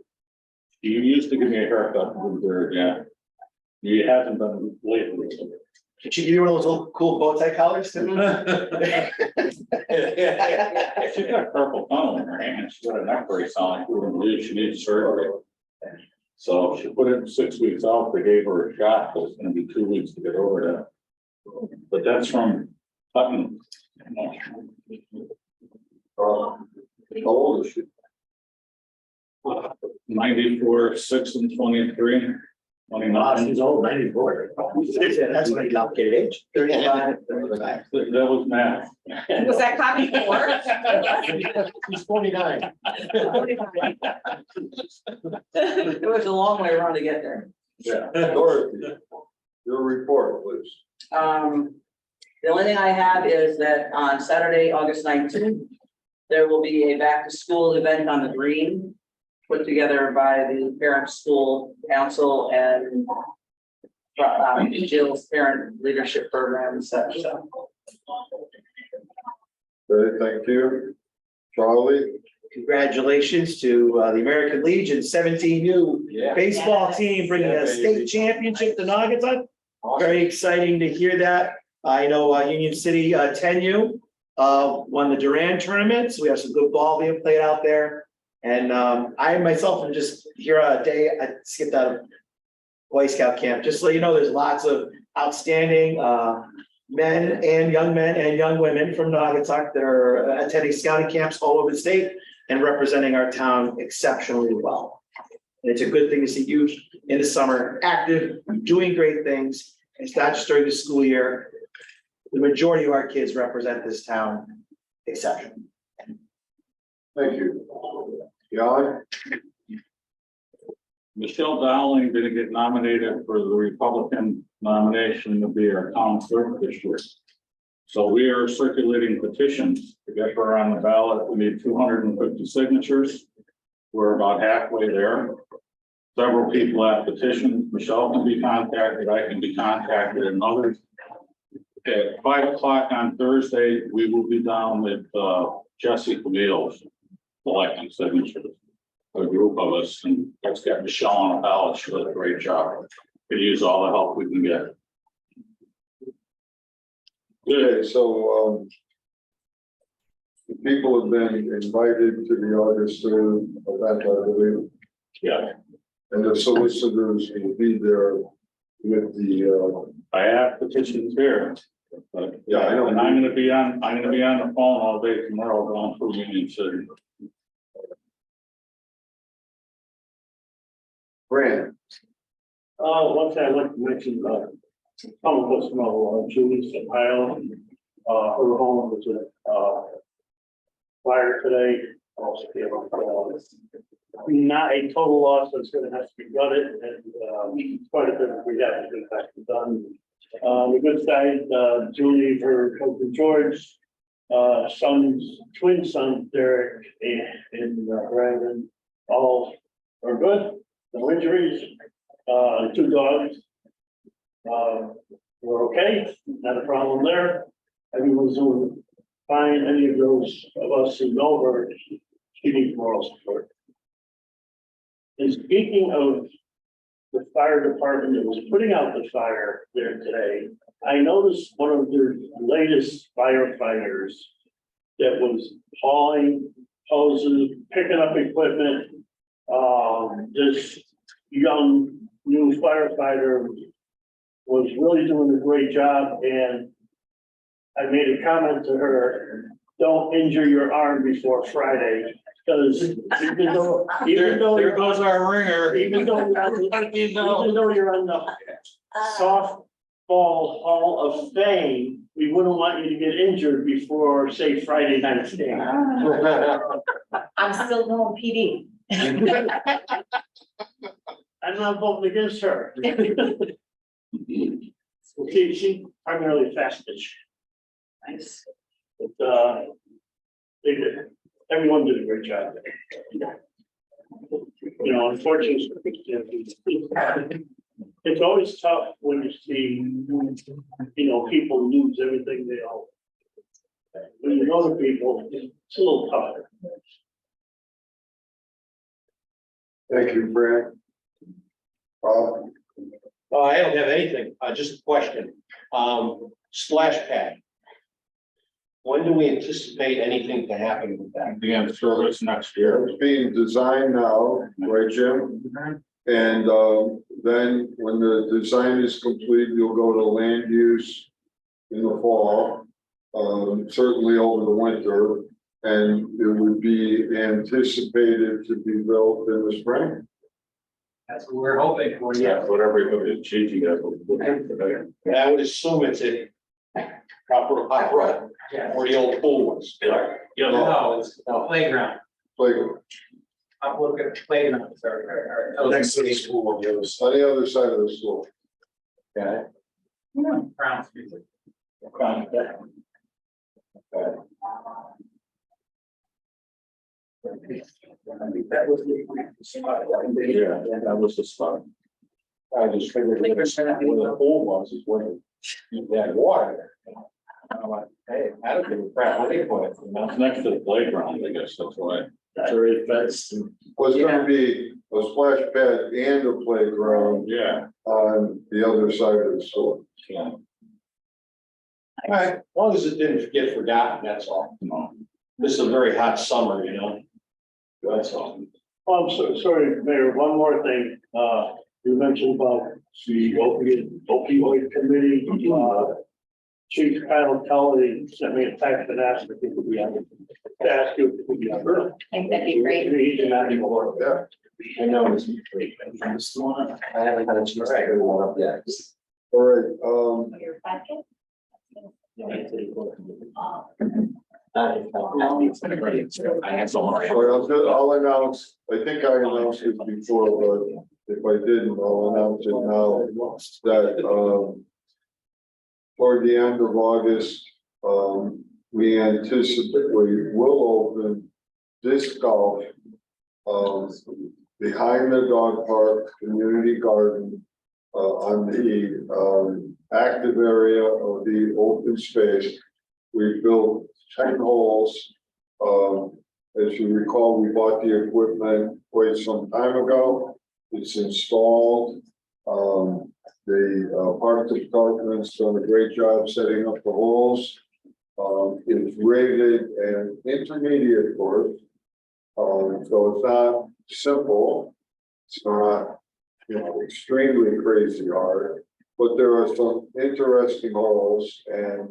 He used to give me a haircut with beard, yeah. He hasn't done lately. Did she give you one of those little cool bow tie collars? She's got purple tunnel in her hand. She's got a neck brace on. I couldn't believe she needs surgery. So she put in 6 weeks off. They gave her a shot, but it's gonna be 2 weeks to get over that. But that's from Putnam. How old is she? 94, 6 and 23. Wow, 29. she's old, 94. That's a complicated age. 35. That was math. Was that copy for? She's 29. It was a long way around to get there. Yeah, Dorothy, your report, please. The only thing I have is that on Saturday, August 19th, there will be a back to school event on the green, put together by the parent school council and Jill's parent leadership program and such, so. Okay, thank you. Charlie? Congratulations to the American Legion 17U baseball team bringing a state championship to Naugatuck. Very exciting to hear that. I know Union City 10U won the Durand tournament, so we have some good ball being played out there. And I myself am just here a day, I skipped out of Boy Scout camp, just so you know, there's lots of outstanding men and young women from Naugatuck that are attending scouting camps all over the state and representing our town exceptionally well. And it's a good thing to see you in the summer, active, doing great things. It's not just during the school year. The majority of our kids represent this town exceptionally. Thank you. Jan? Michelle Dowling didn't get nominated for the Republican nomination to be our town clerk this year. So we are circulating petitions to get her on the ballot. We need 250 signatures. We're about halfway there. Several people have petitions. Michelle can be contacted. I can be contacted, and others. At 5 o'clock on Thursday, we will be down with Jesse Camille's collecting signatures. A group of us, and let's get Michelle on the ballot. She does a great job. Could use all the help we can get. Okay, so the people have been invited to the August 3rd event, I believe. Yeah, And the solicitors will be there with the I have petitions here. But Yeah, I know. And I'm gonna be on the phone all day tomorrow going through Union City. grant. One thing I'd like to mention, some of us know Julie's Ohio. Her home was a fire today. Also, not a total loss, but it's gonna have to be gutted, and quite a bit of rehab is have to be done. The good side, Julie, her husband George, sons, twin sons, Derek and Brandon, all are good, no injuries. 2 dogs. We're okay, not a problem there. Everyone's doing fine. Any of those of us who know her, she needs moral support. And speaking of the fire department that was putting out the fire there today, I noticed one of their latest firefighters that was hauling hoses, picking up equipment. This young new firefighter was really doing a great job, and I made a comment to her, don't injure your arm before Friday, because even though There goes our ringer. even though you're on the softball Hall of Fame, we wouldn't want you to get injured before, say, Friday night's game. I'm still going PD. I'm not voting against her. She primarily fast pitch, Nice. but, they did, everyone did a great job. You know, unfortunately, it's always tough when you see, you know, people lose everything they own. When you know the people, it's a little tougher. Thank you, Brad. I don't have anything, just a question. Splash pad. When do we anticipate anything to happen with that? Begin service next year. It's being designed now, right, Jim? And then when the design is complete, you'll go to land use in the fall, certainly over the winter. And it would be anticipated to be built in the spring. That's what we're hoping for, Yeah, whatever is changing that. And I would assume it's a proper hot rod, where the old pool was. No, it's a playground. Playground, I'm looking at the playground. Next to the school on the other side. on the other side of the school. Okay. Brown Street. That was the spot. I just figured where the pool was is where you had water. I'm like, hey, I don't give a crap what they put it. That's next to the playground, I guess, that's why. Very fast. Was gonna be a splash pad and a playground Yeah. on the other side of the school. Yeah. All right, as long as it didn't get forgotten, that's all. No. This is a very hot summer, you know? That's all. Oh, I'm so sorry, Mayor, one more thing, you mentioned about the opioid committee, Chief Kyle Kelly sent me a text and asked if he could be on, to ask you if he could be on. I think that'd be great. He's an animal. Yeah. I know it's great. I haven't had a chance to go one up yet. All right, Your packet? I had someone. I'll announce, I think I announced it before, but if I didn't, I'll announce it now, that, toward the end of August, we anticipate, we will open disc golf, behind the dog park, community garden, on the, active area of the open space. We built 10 holes. As you recall, we bought the equipment quite some time ago. It's installed. The park department's done a great job setting up the holes. It's rated an intermediate course. So it's not simple. It's not, you know, extremely crazy hard, but there are some interesting holes, and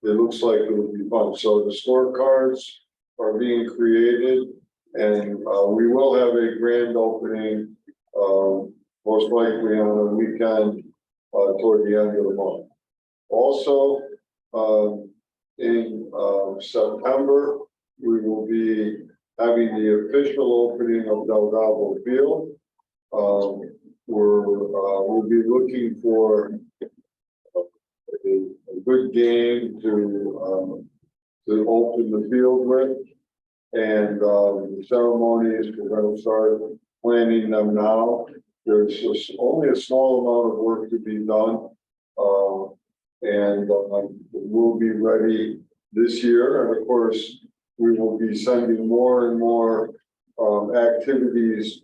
it looks like it would be fun. So the scorecards are being created, and we will have a grand opening, most likely on a weekend toward the end of the month. Also, in September, we will be having the official opening of Delgado Field. We'll be looking for a good game to to open the field with. And, the ceremonies, we're gonna start planning them now. There's just only a small amount of work to be done. And we'll be ready this year, and of course, we will be sending more and more activities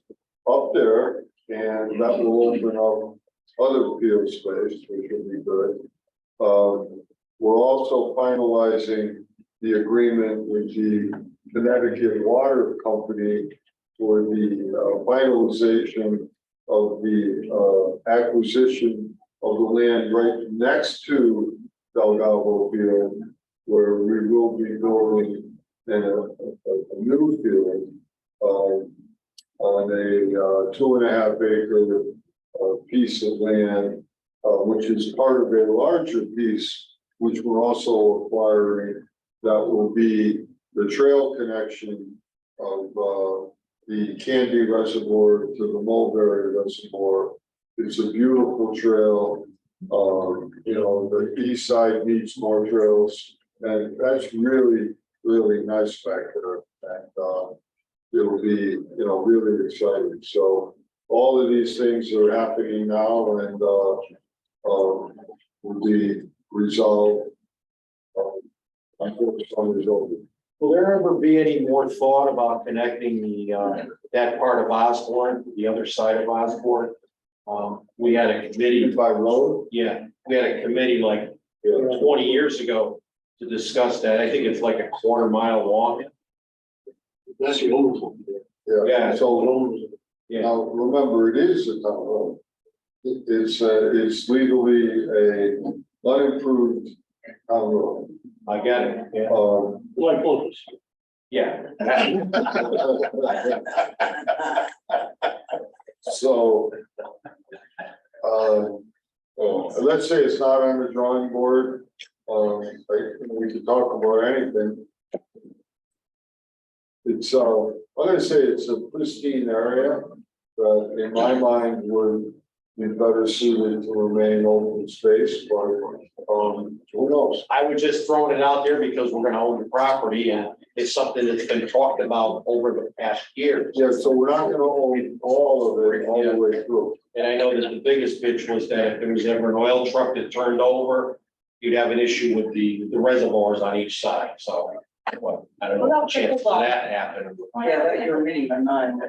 up there, and that will open up other field space, which will be good. We're also finalizing the agreement with the Connecticut Water Company for the finalization of the acquisition of the land right next to Delgado Field, where we will be building a new field on a 2.5 acre piece of land, which is part of a larger piece, which we're also acquiring, that will be the trail connection of the Candy Reservoir to the Mulberry Reservoir. It's a beautiful trail. You know, the east side needs more trails, and that's really, really nice back there. And it'll be, you know, really exciting. So all of these things are happening now, and will be resolved. Until the summer is over. Will there ever be any more thought about connecting the, that part of Osborne to the other side of Osborne? We had a committee. By road? Yeah, we had a committee like 20 years ago to discuss that. I think it's like a 1/4 mile long. That's the old one. Yeah. So now, remember, it is a town road. It's legally a unimproved town road. I get it. Yeah. Like Lucas. Yeah. So, let's say it's not on the drawing board, we could talk about anything. It's, I'm gonna say it's a pristine area, but in my mind would be better suited to remain open space, but, who knows? I was just throwing it out there because we're gonna own the property and it's something that's been talked about over the past years. Yeah, so we're not gonna own all of it all the way through. And I know that the biggest bitch was that if there was ever an oil truck that turned over, you'd have an issue with the reservoirs on each side, so. Well, I don't know, the chance of that happened. Yeah, that you're reading on mine.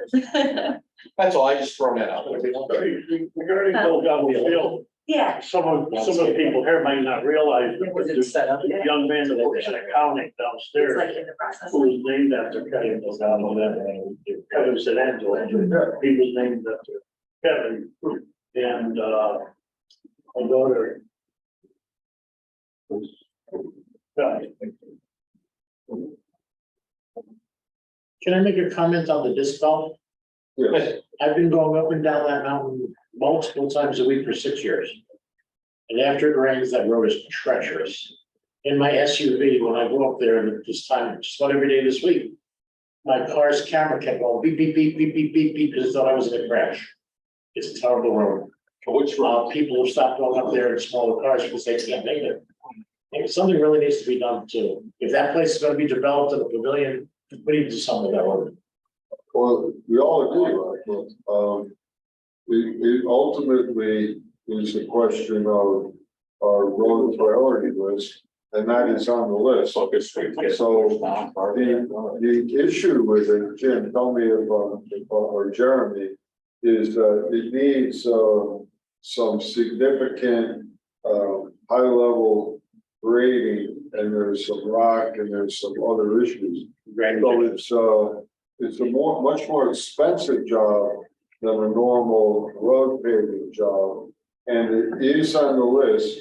That's all, I just thrown that out. Regarding Bill Downey Field, Yeah. some of the people here might not realize that Was it there's set up a yet? young man that works in accounting It's downstairs. like in the process. Who was named after Kevin Delgado, that Kevin said Angelo, he was named after Kevin, and my daughter was. Can I make a comment on the disc golf? Yes, I've been going up and down that mountain multiple times a week for 6 years. And after it rains, that road is treacherous. In my SUV, when I go up there at this time, just about every day this week, my car's camera kept going beep, beep, beep, beep, beep, beep, beep, because it thought I was in a crash. It's a terrible road. Which road? People have stopped going up there in smaller cars because they can't make it. And something really needs to be done too. If that place is gonna be developed as a pavilion, we need to do something with that road. well, we all agree, right, but, it ultimately is a question of our road priority list, and that is on the list. So the issue with it, Jim, tell me if, or Jeremy, is that it needs, some significant, high level grading, and there's some rock and there's some other issues. So it's a much more expensive job than a normal road paving job. And it is on the list.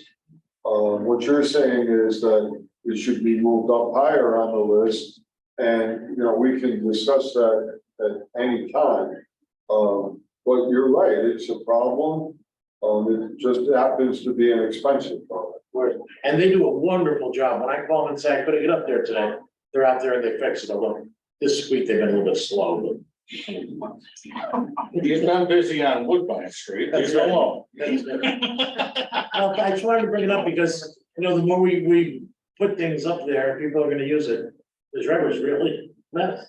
What you're saying is that it should be moved up higher on the list. And, you know, we can discuss that at any time. But you're right, it's a problem. It just happens to be an expensive problem. And they do a wonderful job. When I call them and say I couldn't get up there today, they're out there and they fix it. Although this week they've been a little bit slow. He's not busy on Woodbine Street. That's all. I just wanted to bring it up because, you know, the more we put things up there, people are gonna use it. This river's really nice.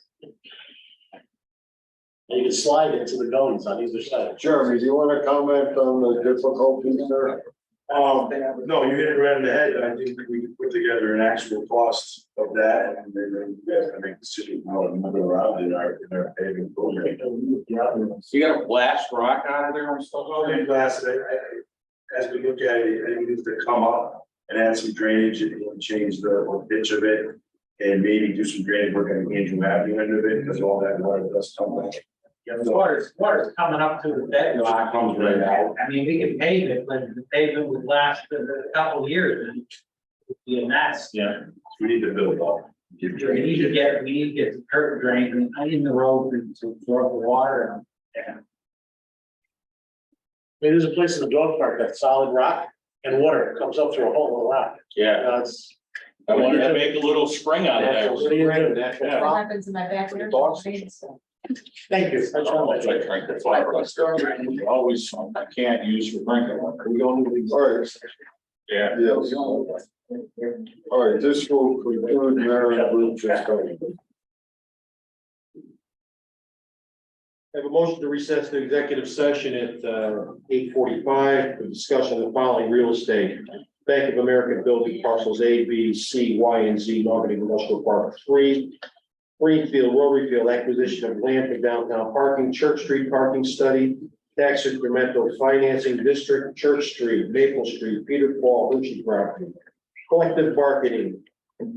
And you can slide into the gullies on either side. Jeremy, do you want to comment on the difficulties there? No, you hit it right on the head. I think we could put together an actual cost of that and then you guys can make a decision how to move it around in our paving program. You gotta blast rock out of there and stuff. Well, then glass, as we look at it, it needs to come up and add some drainage and change the pitch of it. And maybe do some drainage work on the Andrew Avenue end of it, because all that water does come back. Water's coming up to the bedrock. Comes right out. I mean, we can pave it, but the pavement would last a couple of years and it'd be a mess. Yeah, we need to build up. We need to get the curb drain and in the road to absorb the water. I mean, there's a place in the dog park that's solid rock and water comes up through a hole in the rock. Yeah, That's. I wanted to make a little spring out of that. What do you do? Yeah. What happens in my back? Thank you. That's why I drink the flower. Always, I can't use for drinking water. We don't need. All right, Yeah. yes. All right, this will conclude Mayor Bruce's discussion. I have a motion to recess the executive session at 8:45 for discussion of the following real estate. Bank of America building parcels A, B, C, Y, and Z, Normandy Industrial Park 3. Greenfield, Rotary Field, acquisition of land for downtown parking, Church Street parking study, tax incremental financing district, Church Street, Maple Street, Peter Paul, Ritchie property. Collective bargaining,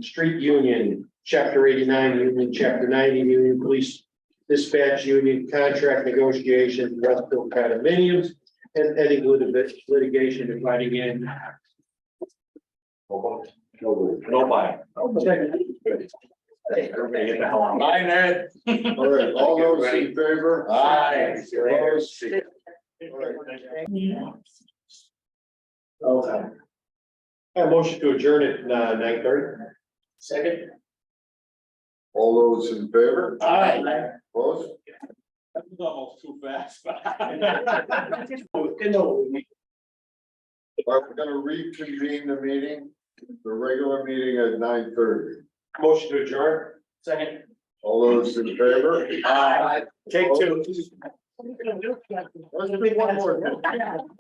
street union, chapter 89 union, chapter 90 union, police dispatch union, contract negotiations, Westfield condominiums, and any litigation dividing in. Nobody. Hey, everybody get the hell out. Bye, Ned. All right, all those in favor? Aye. Opposed? All right. Okay. I have a motion to adjourn at 9:30. Second. All those in favor? Aye. Opposed? That was almost too fast. All right, we're gonna reconvene the meeting, the regular meeting at 9:30. Motion to adjourn. Second. All those in favor? Aye. Take two. Opposed? Let's make one more.